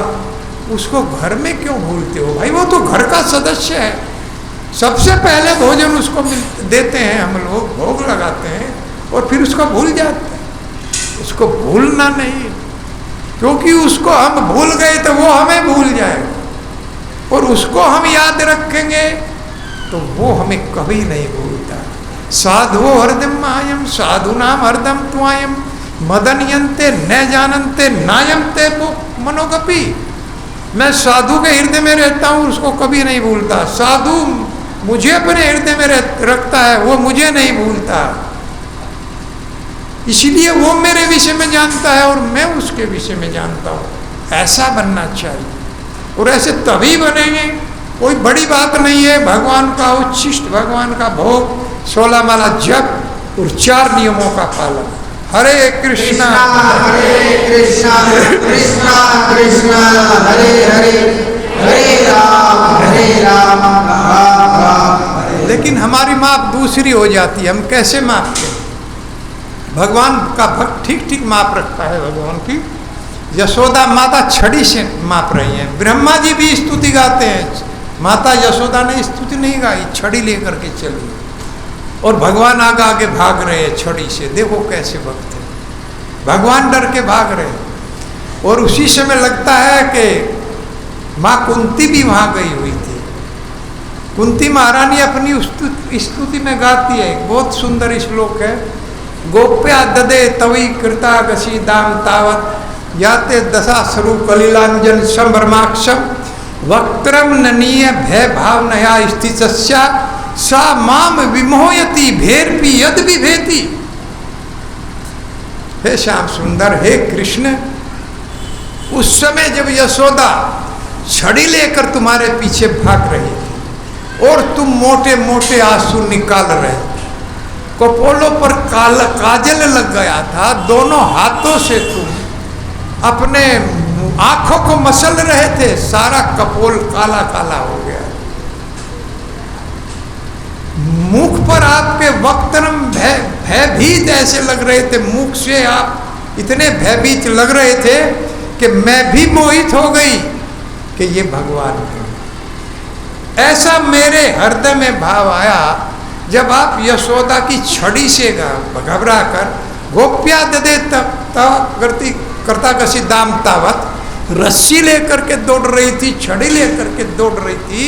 उसको घर में क्यों भूलते हो भाई? वो तो घर का सदस्य है। सबसे पहले भोजन उसको देते हैं हम लोग, भोग लगाते हैं और फिर उसको भूल जाते हैं। उसको भूलना नहीं, क्योंकि उसको हम भूल गए तो वो हमें भूल जाएगा, और उसको हम याद रखेंगे तो वो हमें कभी नहीं भूलता। साधुओ हरदम मायम साधु नाम हरदम त्वायम मदनयंते न जानते नायम ते मनोगपी। मैं साधु के हृदय में रहता हूँ, उसको कभी नहीं भूलता। साधु मुझे अपने हृदय में रखता है, वो मुझे नहीं भूलता। इसलिए वो मेरे विषय में जानता है और मैं उसके विषय में जानता हूँ। ऐसा बनना चाहिए, और ऐसे तभी बनेंगे। कोई बड़ी बात नहीं है। भगवान का उच्छिष्ट, भगवान का भोग, 16 माला जप और 4 नियमों का पालन। हरे कृष्णा हरे कृष्णा कृष्णा कृष्णा हरे हरे, हरे राम राम राम हरे। लेकिन हमारी माप दूसरी हो जाती है। हम कैसे मापते हैं? भगवान का भक्त ठीक ठीक माप रखता है भगवान की। यशोदा माता छड़ी से माप रही है। ब्रह्मा जी भी स्तुति गाते हैं, माता यशोदा ने स्तुति नहीं गाई, छड़ी लेकर के चली, और भगवान आगे आगे भाग रहे हैं छड़ी से। देखो कैसे भक्त है, भगवान डर के भाग रहे हैं। और उसी समय लगता है कि माँ कुंती भी वहाँ गई हुई थी। कुंती महारानी अपनी स्तुति में गाती है, बहुत सुंदर श्लोक है। गोप्या ददे तवि कृता गसी दाम तावत याते दशा स्वरूप कलिलांजन संभ्रमाक्षम वक्त्रम ननीय भय भाव नया स्थित सा माम विमोहयति भेरपी यद विभेति। हे श्याम सुंदर, हे कृष्ण, उस समय जब यशोदा छड़ी लेकर तुम्हारे पीछे भाग रही थी और तुम मोटे मोटे आंसू निकाल रहे, कपोलों पर काजल लग गया था, दोनों हाथों से तुम अपने आंखों को मसल रहे थे, सारा कपोल काला काला हो गया। मुख पर आपके वक्त्रम भयभीत ऐसे लग रहे थे, मुख से आप इतने भयभीत लग रहे थे कि मैं भी मोहित हो गई कि ये भगवान है। ऐसा मेरे हृदय में भाव आया जब आप यशोदा की छड़ी से घबरा कर गोप्या ददे करता कसी दाम तावत रस्सी लेकर के दौड़ रही थी, छड़ी लेकर के दौड़ रही थी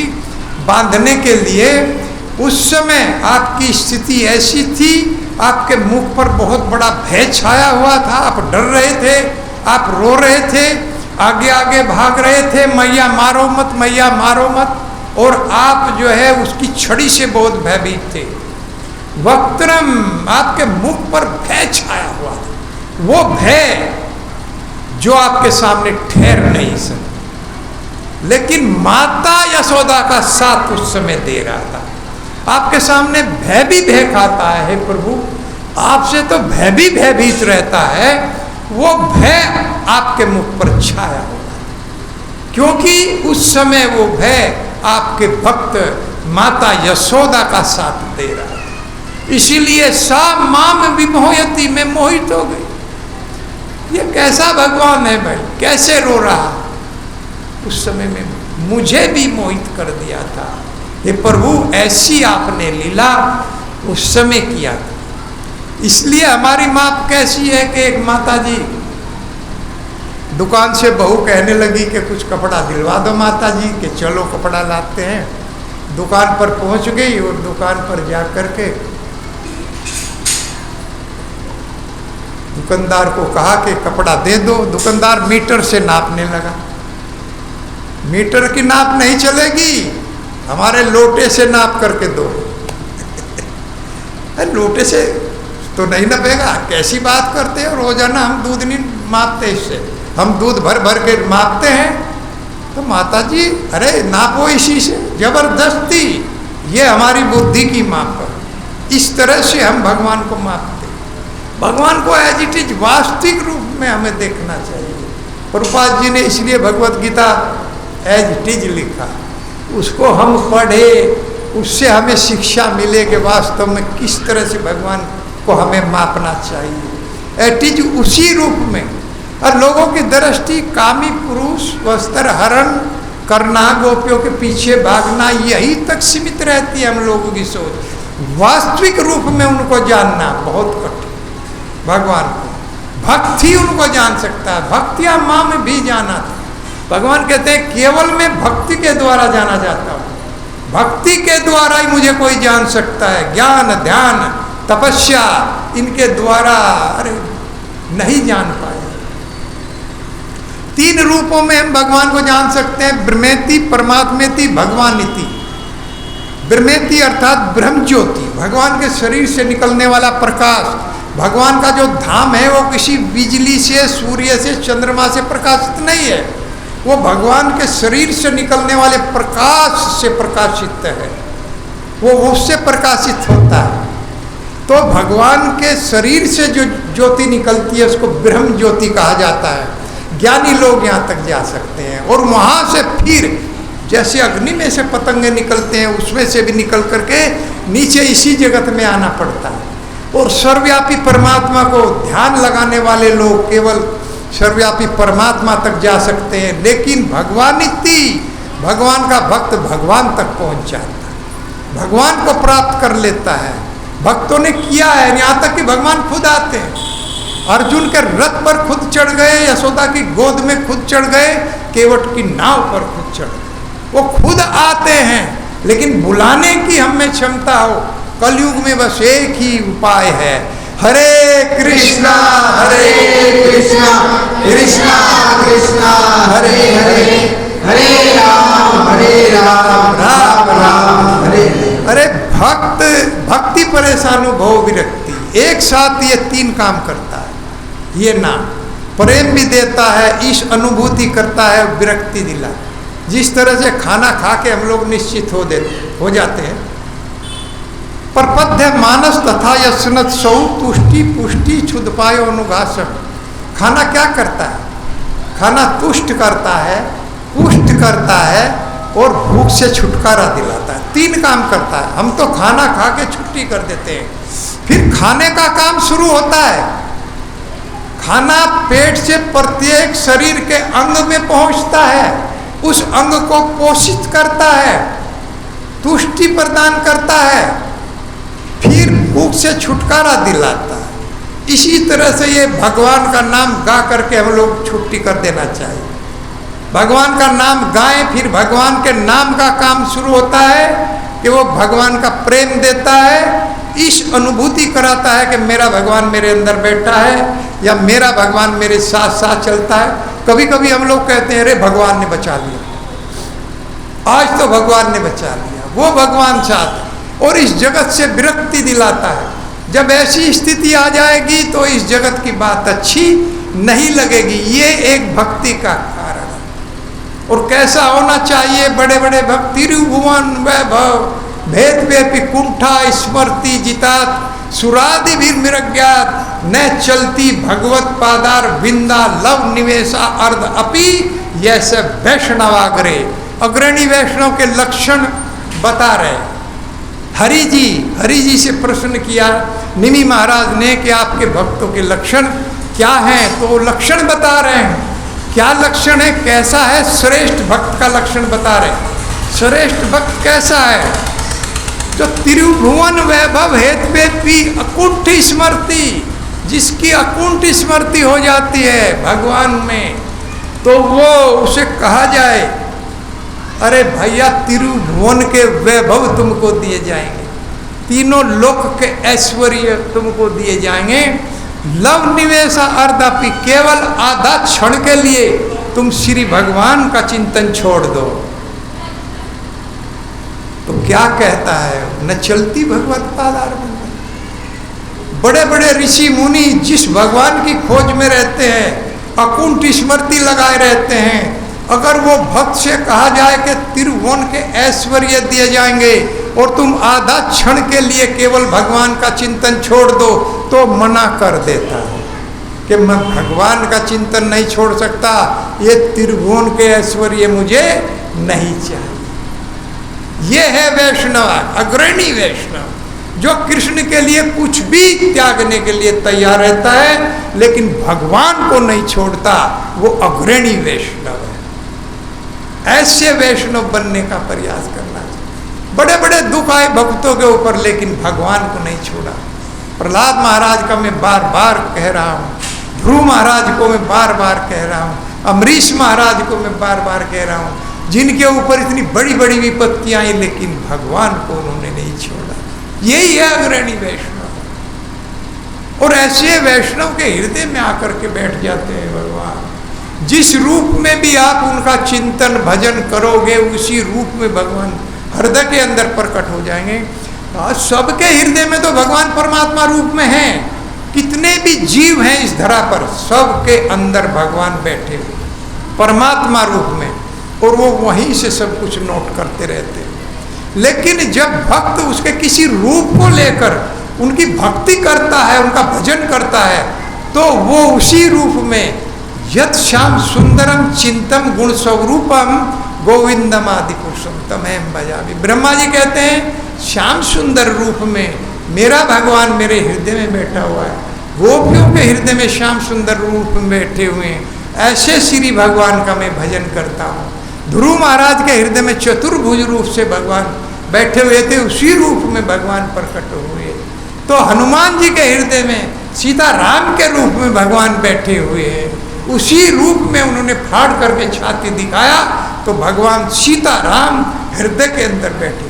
बांधने के लिए। उस समय आपकी स्थिति ऐसी थी, आपके मुख पर बहुत बड़ा भय छाया हुआ था, आप डर रहे थे, आप रो रहे थे, आगे आगे भाग रहे थे, मैया मारो मत, मैया मारो मत, और आप जो है उसकी छड़ी से बहुत भयभीत थे। वक्त्रम, आपके मुख पर भय छाया हुआ था, वो भय जो आपके सामने ठहर नहीं सकता। लेकिन माता यशोदा का साथ उस समय दे रहा था। आपके सामने भय भी भय खाता है प्रभु, आपसे तो भय भी भयभीत रहता है, वो भय आपके मुख पर छाया हुआ, क्योंकि उस समय वो भय आपके भक्त माता यशोदा का साथ दे रहा है। इसीलिए सा माम विमोहयति, में मोहित हो गई। ये कैसा भगवान है भाई, कैसे रो रहा। उस समय में मुझे भी मोहित कर दिया था। हे प्रभु, ऐसी आपने लीला उस समय किया था। इसलिए हमारी माप कैसी है कि एक माता जी दुकान से बहू कहने लगी कि कुछ कपड़ा दिलवा दो माता जी, कि चलो कपड़ा लाते हैं। दुकान पर पहुंच गई और दुकान पर जा कर के दुकानदार को कहा कि कपड़ा दे दो। दुकानदार मीटर से नापने लगा। मीटर की नाप नहीं चलेगी, हमारे लोटे से नाप करके दो। लोटे से तो नहीं नपेगा, कैसी बात करते हो, रोजाना हम दूध नहीं मापते इससे, हम दूध भर भर के मापते हैं। तो माता जी अरे नापो इसी से, जबरदस्ती, ये हमारी बुद्धि की माप है। इस तरह से हम भगवान को मापते। भगवान को एज इट इज वास्तविक रूप में हमें देखना चाहिए। प्रभुपाद जी ने इसलिए Bhagavad Gita as it is लिखा, उसको हम पढ़े, उससे हमें शिक्षा मिले कि वास्तव में किस तरह से भगवान को हमें मापना चाहिए। एट इज उसी रूप में। और लोगों की दृष्टि कामी पुरुष, वस्त्र हरण करना, गोपियों के पीछे भागना, यही तक सीमित रहती है हम लोगों की सोच। वास्तविक रूप में उनको जानना बहुत कठिन। भगवान को भक्त ही उनको जान सकता है। भक्तिया माँ में भी जाना था। भगवान कहते हैं केवल मैं भक्ति के द्वारा जाना जाता हूँ, भक्ति के द्वारा ही मुझे कोई जान सकता है। ज्ञान, ध्यान, तपस्या इनके द्वारा अरे नहीं जान पाए। 3 रूपों में हम भगवान को जान सकते हैं, ब्रह्मेति, परमात्मेति, भगवानिति। ब्रह्मेति अर्थात ब्रह्म ज्योति, भगवान के शरीर से निकलने वाला प्रकाश। भगवान का जो धाम है वो किसी बिजली से, सूर्य से, चंद्रमा से प्रकाशित नहीं है, वो भगवान के शरीर से निकलने वाले प्रकाश से प्रकाशित है, वो उससे प्रकाशित होता है। तो भगवान के शरीर से जो ज्योति निकलती है उसको ब्रह्म ज्योति कहा जाता है। ज्ञानी लोग यहाँ तक जा सकते हैं और वहाँ से फिर जैसे अग्नि में से पतंगे निकलते हैं उसमें से भी निकल करके नीचे इसी जगत में आना पड़ता है। और सर्वव्यापी परमात्मा को ध्यान लगाने वाले लोग केवल सर्वव्यापी परमात्मा तक जा सकते हैं। लेकिन भगवानिति, भगवान का भक्त भगवान तक पहुँच जाता है, भगवान को प्राप्त कर लेता है। भक्तों ने किया है, यहाँ तक कि भगवान खुद आते हैं। अर्जुन के रथ पर खुद चढ़ गए, यशोदा की गोद में खुद चढ़ गए, केवट की नाव पर खुद चढ़ गए। वो खुद आते हैं, लेकिन बुलाने की हमें क्षमता हो। कलयुग में बस एक ही उपाय है, हरे कृष्णा कृष्णा कृष्णा हरे हरे, हरे राम राम राम हरे। अरे भक्त, भक्ति परेशानुभव विरक्ति, एक साथ ये 3 काम करता है। ये नाम प्रेम भी देता है, ईश अनुभूति करता है, विरक्ति दिला। जिस तरह से खाना खा के हम लोग निश्चित हो जाते हैं, परपद्य मानस तथा यशनत सौ तुष्टि पुष्टि क्षुदपायो अनुघासम। खाना क्या करता है? खाना तुष्ट करता है, पुष्ट करता है और भूख से छुटकारा दिलाता है। 3 काम करता है। हम तो खाना खा के छुट्टी कर देते हैं, फिर खाने का काम शुरू होता है। खाना पेट से प्रत्येक शरीर के अंग में पहुंचता है, उस अंग को पोषित करता है, तुष्टि प्रदान करता है, फिर भूख से छुटकारा दिलाता है। इसी तरह से ये भगवान का नाम गा करके हम लोग छुट्टी कर देना चाहिए। भगवान का नाम गाएं, फिर भगवान के नाम का काम शुरू होता है कि वो भगवान का प्रेम देता है, इस अनुभूति कराता है कि मेरा भगवान मेरे अंदर बैठा है या मेरा भगवान मेरे साथ साथ चलता है। कभी कभी हम लोग कहते हैं अरे भगवान ने बचा लिया, आज तो भगवान ने बचा लिया, वो भगवान साथ है, और इस जगत से विरक्ति दिलाता है। जब ऐसी स्थिति आ जाएगी तो इस जगत की बात अच्छी नहीं लगेगी। ये एक भक्ति का कारण है। और कैसा होना चाहिए? बड़े बड़े भक्त तिरुभुवन वैभव भेद व्यापी कुंठा स्मृति जितात सुरादि भी मिरज्ञात न चलती भगवत पादार बिंदा लव निवेशा अर्ध अपि यैसे वैष्णवाग्रे। अग्रणी वैष्णव के लक्षण बता रहे। हरि जी से प्रश्न किया निमि महाराज ने कि आपके भक्तों के लक्षण क्या हैं, तो लक्षण बता रहे हैं। क्या लक्षण है, कैसा है? श्रेष्ठ भक्त का लक्षण बता रहे। श्रेष्ठ भक्त कैसा है? जो त्रिभुवन वैभव हेतु अकुंठ स्मृति, जिसकी अकुंठ स्मृति हो जाती है भगवान में, तो वो उसे कहा जाए अरे भैया त्रिभुवन के वैभव तुमको दिए जाएंगे, तीनों लोक के ऐश्वर्य तुमको दिए जाएंगे। लव निवेशा अर्धापि, केवल आधा क्षण के लिए तुम श्री भगवान का चिंतन छोड़ दो। तो क्या कहता है? न चलती भगवत पादार। बड़े बड़े ऋषि मुनि जिस भगवान की खोज में रहते हैं, अकुंठ स्मृति लगाए रहते हैं, अगर वो भक्त से कहा जाए कि त्रिभुवन के ऐश्वर्य दिए जाएंगे और तुम आधा क्षण के लिए केवल भगवान का चिंतन छोड़ दो, तो मना कर देता है कि मैं भगवान का चिंतन नहीं छोड़ सकता, ये त्रिभुवन के ऐश्वर्य मुझे नहीं चाहिए। ये है वैष्णव, अग्रणी वैष्णव, जो कृष्ण के लिए कुछ भी त्यागने के लिए तैयार रहता है लेकिन भगवान को नहीं छोड़ता, वो अग्रणी वैष्णव है। ऐसे वैष्णव बनने का प्रयास करना चाहिए। बड़े बड़े दुख आए भक्तों के ऊपर, लेकिन भगवान को नहीं छोड़ा। प्रहलाद महाराज का मैं बार बार कह रहा हूँ, ध्रुव महाराज को मैं बार बार कह रहा हूँ, अमरीश महाराज को मैं बार बार कह रहा हूँ, जिनके ऊपर इतनी बड़ी बड़ी विपत्तियां आई लेकिन भगवान को उन्होंने नहीं छोड़ा। यही है अग्रणी वैष्णव। और ऐसे वैष्णव के हृदय में आकर के बैठ जाते हैं भगवान। जिस रूप में भी आप उनका चिंतन भजन करोगे उसी रूप में भगवान हृदय के अंदर प्रकट हो जाएंगे। सबके हृदय में तो भगवान परमात्मा रूप में हैं। कितने भी जीव हैं इस धरा पर, सबके अंदर भगवान बैठे हुए परमात्मा रूप में, और वो वहीं से सब कुछ नोट करते रहते हैं। लेकिन जब भक्त उसके किसी रूप को लेकर उनकी भक्ति करता है, उनका भजन करता है, तो वो उसी रूप में यत् श्याम सुंदरम चिंतम गुण स्वरूपम गोविंदम आदि पुरुषम तमहम भजामि। ब्रह्मा जी कहते हैं श्याम सुंदर रूप में मेरा भगवान मेरे हृदय में बैठा हुआ है। गोपियों के हृदय में श्याम सुंदर रूप में बैठे हुए हैं, ऐसे श्री भगवान का मैं भजन करता हूँ। ध्रुव महाराज के हृदय में चतुर्भुज रूप से भगवान बैठे हुए थे, उसी रूप में भगवान प्रकट हुए। तो हनुमान जी के हृदय में सीता राम के रूप में भगवान बैठे हुए हैं, उसी रूप में उन्होंने फाड़ करके छाती दिखाया तो भगवान सीता राम हृदय के अंदर बैठे,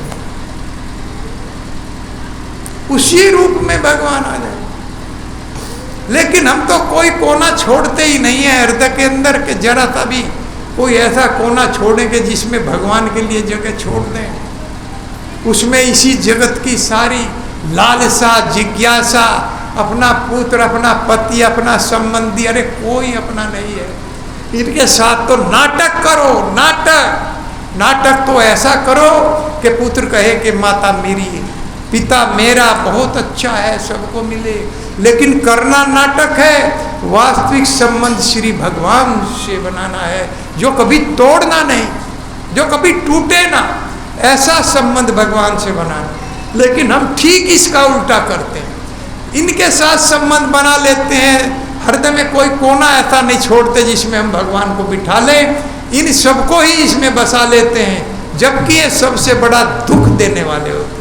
उसी रूप में भगवान आ जाए। लेकिन हम तो कोई कोना छोड़ते ही नहीं है हृदय के अंदर के, जरा सा भी कोई ऐसा कोना छोड़ेंगे जिसमें भगवान के लिए जगह छोड़ दें। उसमें इसी जगत की सारी लालसा जिज्ञासा, अपना पुत्र, अपना पति, अपना संबंधी, अरे कोई अपना नहीं है। इनके साथ तो नाटक करो, नाटक तो ऐसा करो कि पुत्र कहे कि माता मेरी, पिता मेरा बहुत अच्छा है, सबको मिले। लेकिन करना नाटक है, वास्तविक संबंध श्री भगवान से बनाना है, जो कभी तोड़ना नहीं, जो कभी टूटे ना, ऐसा संबंध भगवान से बनाना। लेकिन हम ठीक इसका उल्टा करते हैं, इनके साथ संबंध बना लेते हैं, हृदय में कोई कोना ऐसा नहीं छोड़ते जिसमें हम भगवान को बिठा लें, इन सबको ही इसमें बसा लेते हैं, जबकि ये सबसे बड़ा दुख देने वाले होते हैं।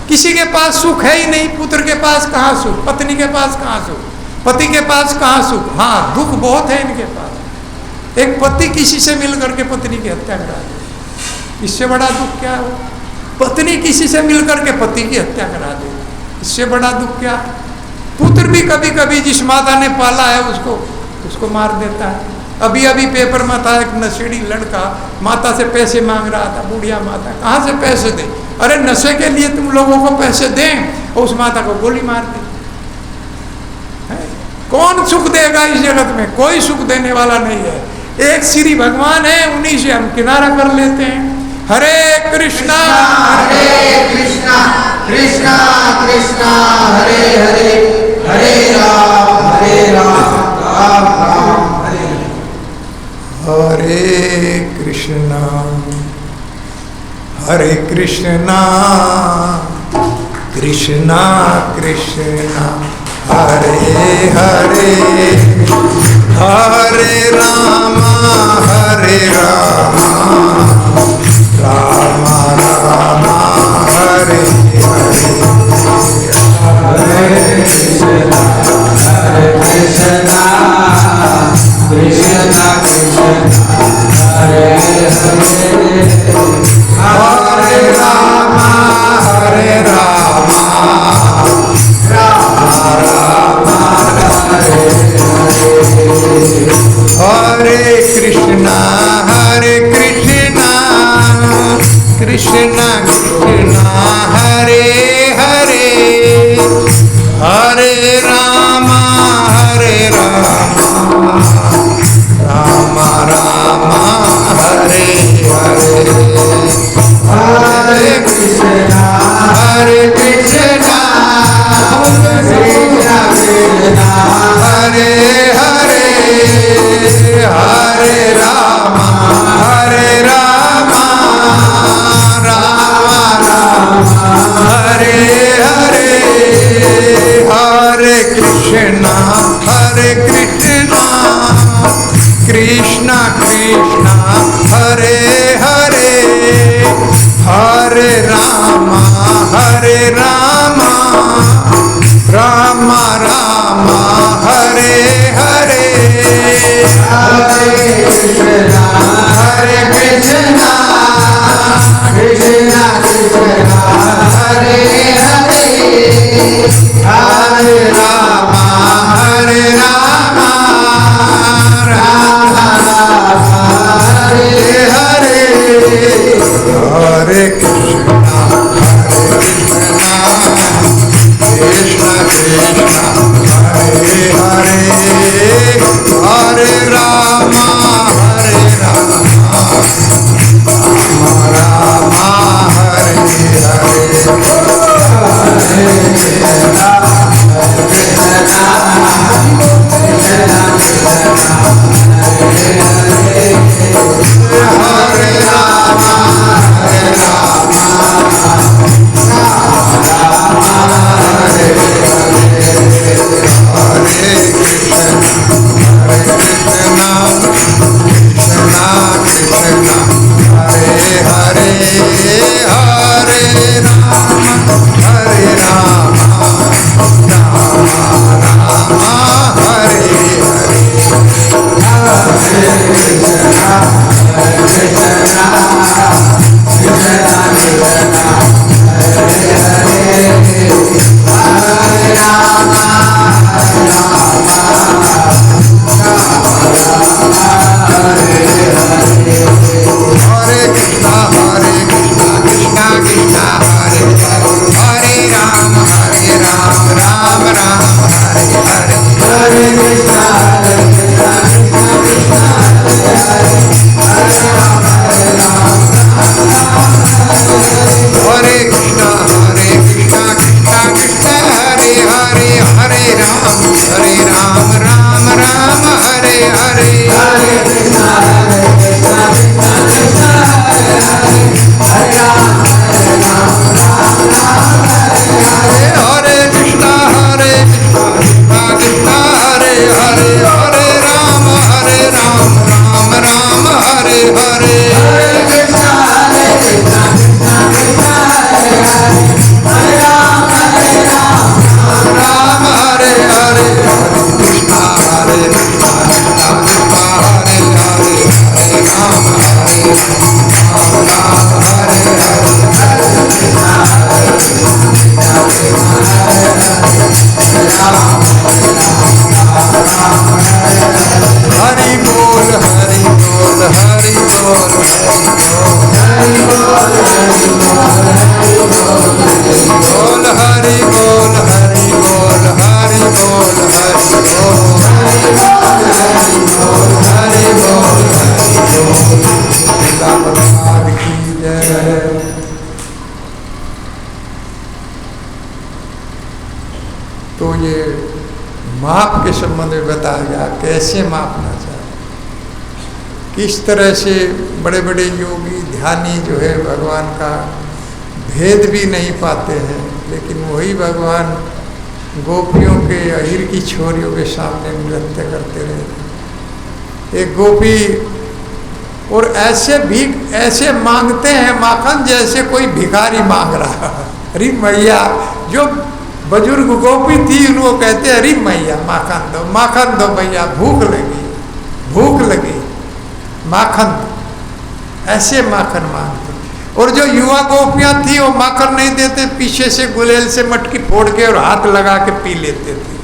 किसी के पास सुख है ही नहीं, पुत्र के पास कहाँ सुख, पत्नी के पास कहाँ सुख, पति के पास कहाँ सुख, हाँ दुख बहुत है इनके पास। एक पति किसी से मिल करके पत्नी की हत्या करा दे, इससे बड़ा दुख क्या हो। पत्नी किसी से मिल करके पति की हत्या करा दे, इससे बड़ा दुख क्या। पुत्र भी कभी कभी जिस माता ने पाला है उसको मार देता है। अभी अभी पेपर में था एक नशेड़ी लड़का माता से पैसे मांग रहा था, बुढ़िया माता, कहाँ से पैसे दे, अरे नशे के लिए तुम लोगों को पैसे दें, और उस माता को गोली मार दी। कौन सुख देगा इस जगत में, कोई सुख देने वाला नहीं है। एक श्री भगवान है, उन्हीं से हम किनारा कर लेते हैं। हरे कृष्णा कृष्णा कृष्णा कृष्णा हरे हरे, हरे राम राम राम हरे हरे कृष्णा कृष्णा कृष्णा हरे हरे, हरे रामा राम राम हरे हरे। हरे कृष्णा कृष्णा कृष्णा हरे हरे, हरे राम राम हरे हरे। हरे कृष्णा कृष्णा कृष्णा हरे हरे, हरे राम राम राम हरे हरे। हरे कृष्णा कृष्णा कृष्णा हरे हरे, हरे राम राम राम हरे हरे। हरे कृष्णा कृष्णा कृष्णा हरे हरे, हरे राम राम राम हरे चाहा, कैसे मापना चाहा। किस तरह से बड़े बड़े योगी ध्यानी जो है भगवान का भेद भी नहीं पाते हैं, लेकिन वही भगवान गोपियों के अहिर की छोरियों के सामने नृत्य करते रहे। एक गोपी और ऐसे मांगते हैं माखन जैसे कोई भिखारी मांग रहा। अरे मैया, जो बुजुर्ग गोपी थी उनको कहते अरे मैया माखन दो भैया, भूख लगी माखन दो। ऐसे माखन मांगते। और जो युवा गोपियां थी वो माखन नहीं देते, पीछे से गुलेल से मटकी फोड़ के और हाथ लगा के पी लेते थे।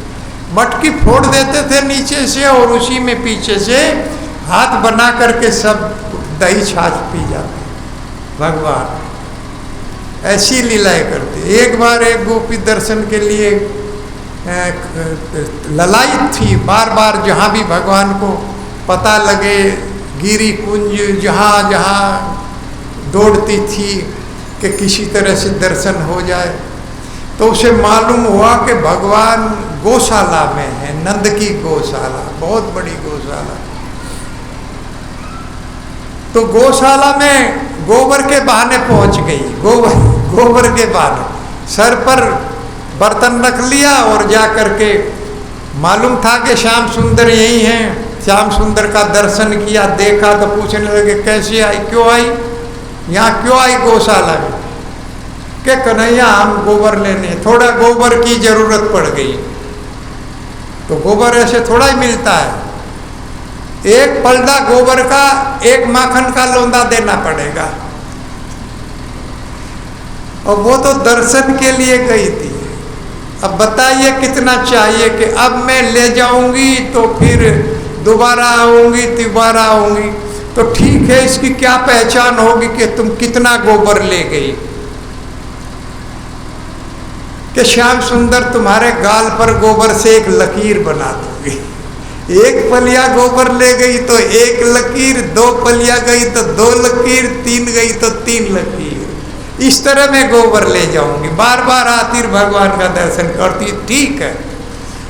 मटकी फोड़ देते थे नीचे से और उसी में पीछे से हाथ बना करके सब दही छाछ पी जाते। भगवान ऐसी लीलाएं करते। एक बार एक गोपी दर्शन के लिए ललायित थी, बार बार जहाँ भी भगवान को पता लगे गिरी कुंज जहाँ जहाँ दौड़ती थी कि किसी तरह से दर्शन हो जाए। तो उसे मालूम हुआ कि भगवान गौशाला में है, नंद की गौशाला, बहुत बड़ी गौशाला। तो गौशाला में गोबर के बहाने पहुंच गई। गोबर के बहाने सर पर बर्तन रख लिया और जा करके मालूम था कि श्याम सुंदर यही हैं। श्याम सुंदर का दर्शन किया, देखा तो पूछने लगे कैसे आई, क्यों आई, यहाँ क्यों आई गौशाला में। के कन्हैया हम गोबर लेने, थोड़ा गोबर की जरूरत पड़ गई। तो गोबर ऐसे थोड़ा ही मिलता है, एक पलड़ा गोबर का एक माखन का लोंदा देना पड़ेगा। और वो तो दर्शन के लिए गई थी। अब बताइए कितना चाहिए कि अब मैं ले जाऊंगी तो फिर दोबारा आऊंगी तो ठीक है, इसकी क्या पहचान होगी कि तुम कितना गोबर ले गई। कि श्याम सुंदर तुम्हारे गाल पर गोबर से एक लकीर बना दूंगी। एक पलिया गोबर ले गई तो एक लकीर, 2 पलिया गई तो 2 लकीर, 3 गई तो 3 लकीर। इस तरह मैं गोबर ले जाऊंगी। बार बार आती भगवान का दर्शन करती, ठीक है।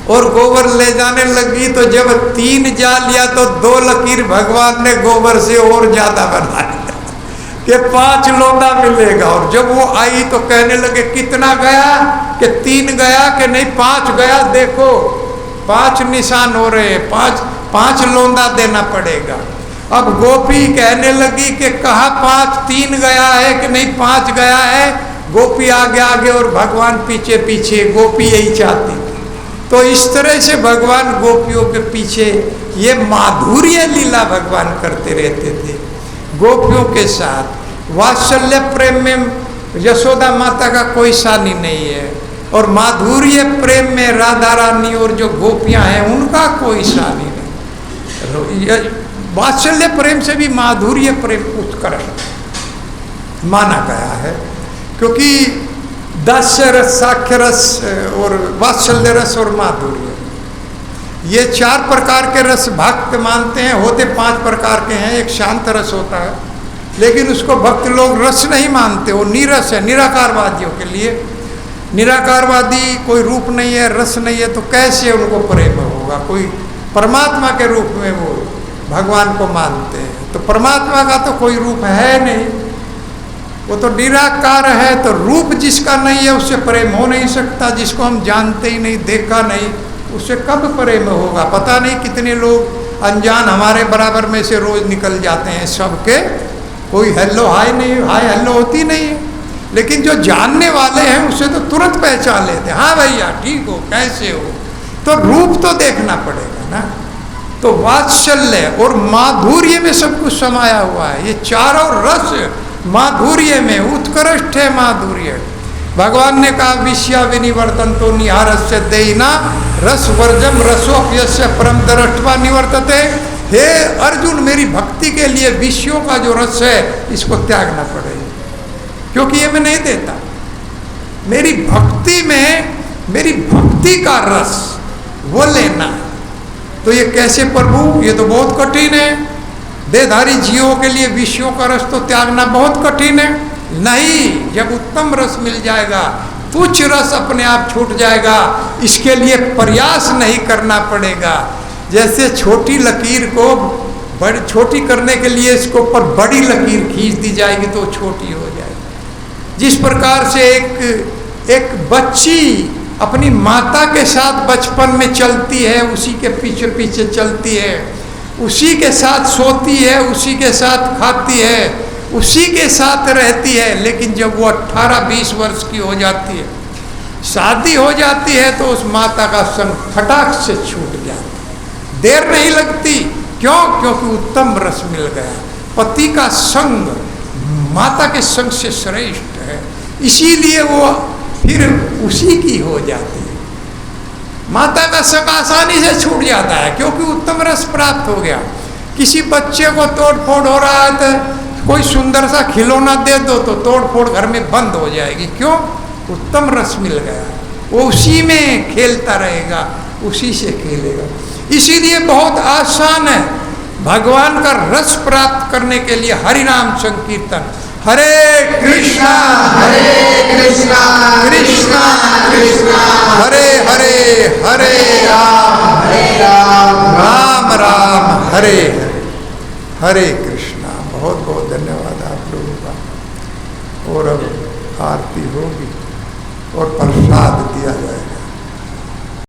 और गोबर ले जाने लगी तो जब 3 जा लिया तो 2 लकीर भगवान ने गोबर से और ज्यादा बना लिया कि 5 लोंदा मिलेगा। और जब वो आई तो कहने लगे कितना गया, कि 3 गया कि नहीं 5 गया, देखो 5 निशान हो रहे हैं, 5 लोंदा देना पड़ेगा। अब गोपी कहने लगी कि कहा 5, 3 गया है कि नहीं 5 गया है। गोपी आगे आगे और भगवान पीछे पीछे, गोपी यही चाहती थी। तो इस तरह से भगवान गोपियों के पीछे ये माधुर्य लीला भगवान करते रहते थे गोपियों के साथ। वात्सल्य प्रेम में यशोदा माता का कोई सानी नहीं है, और माधुर्य प्रेम में राधा रानी और जो गोपियां हैं उनका कोई सानी नहीं। वात्सल्य प्रेम से भी माधुर्य प्रेम उत्कर्ष माना गया है, क्योंकि दास्य रस, साख्य रस और वात्सल्य रस और माधुर्य, ये 4 प्रकार के रस भक्त मानते हैं। होते 5 प्रकार के हैं। एक शांत रस होता है, लेकिन उसको भक्त लोग रस नहीं मानते, वो नीरस है निराकारवादियों के लिए। निराकारवादी कोई रूप नहीं है, रस नहीं है, तो कैसे उनको प्रेम होगा। कोई परमात्मा के रूप में वो भगवान को मानते हैं, तो परमात्मा का तो कोई रूप है नहीं, वो तो निराकार है। तो रूप जिसका नहीं है उससे प्रेम हो नहीं सकता। जिसको हम जानते ही नहीं, देखा नहीं, उससे कब प्रेम होगा। पता नहीं कितने लोग अनजान हमारे बराबर में से रोज निकल जाते हैं, सबके कोई हेलो हाय नहीं, हाय हेलो होती नहीं है। लेकिन जो जानने वाले हैं उससे तो तुरंत पहचान लेते हैं, हाँ भैया ठीक हो, कैसे हो। तो रूप तो देखना पड़ेगा ना। तो वात्सल्य और माधुर्य में सब कुछ समाया हुआ है। ये चारों रस माधुर्य में उत्कृष्ट है माधुर्य। भगवान ने कहा विषया विनिवर्तन तो निहारस्य देना रस वर्जम रसोप्यस्य परम दृष्टवा निवर्तते। हे अर्जुन, मेरी भक्ति के लिए विषयों का जो रस है इसको त्यागना पड़ेगा, क्योंकि ये मैं नहीं देता। मेरी भक्ति में मेरी भक्ति का रस वो लेना। तो ये कैसे प्रभु, ये तो बहुत कठिन है। देहधारी जीवों के लिए विषयों का रस तो त्यागना बहुत कठिन है। नहीं, जब उत्तम रस मिल जाएगा, तुच्छ रस अपने आप छूट जाएगा। इसके लिए प्रयास नहीं करना पड़ेगा। जैसे छोटी लकीर को बड़ी छोटी करने के लिए इसके ऊपर बड़ी लकीर खींच दी जाएगी तो छोटी हो जाएगी। जिस प्रकार से एक बच्ची अपनी माता के साथ बचपन में चलती है, उसी के पीछे पीछे चलती है, उसी के साथ सोती है, उसी के साथ खाती है, उसी के साथ रहती है, लेकिन जब वो 18-20 वर्ष की हो जाती है, शादी हो जाती है, तो उस माता का संग फटाक से छूट जाता है, देर नहीं लगती। क्यों? क्योंकि उत्तम रस मिल गया। पति का संग माता के संग से श्रेष्ठ है, इसीलिए वो फिर उसी की हो जाती है। माता का संग आसानी से छूट जाता है क्योंकि उत्तम रस प्राप्त हो गया। किसी बच्चे को तोड़ फोड़ हो रहा है तो कोई सुंदर सा खिलौना दे दो तो तोड़ फोड़ घर में बंद हो जाएगी। क्यों? उत्तम रस मिल गया, वो उसी में खेलता रहेगा, उसी से खेलेगा। इसीलिए बहुत आसान है भगवान का रस प्राप्त करने के लिए हरि नाम संकीर्तन। हरे कृष्णा कृष्णा कृष्णा हरे हरे, हरे राम राम राम हरे हरे, हरे कृष्णा। बहुत बहुत धन्यवाद आप लोगों का। और अब आरती होगी और प्रसाद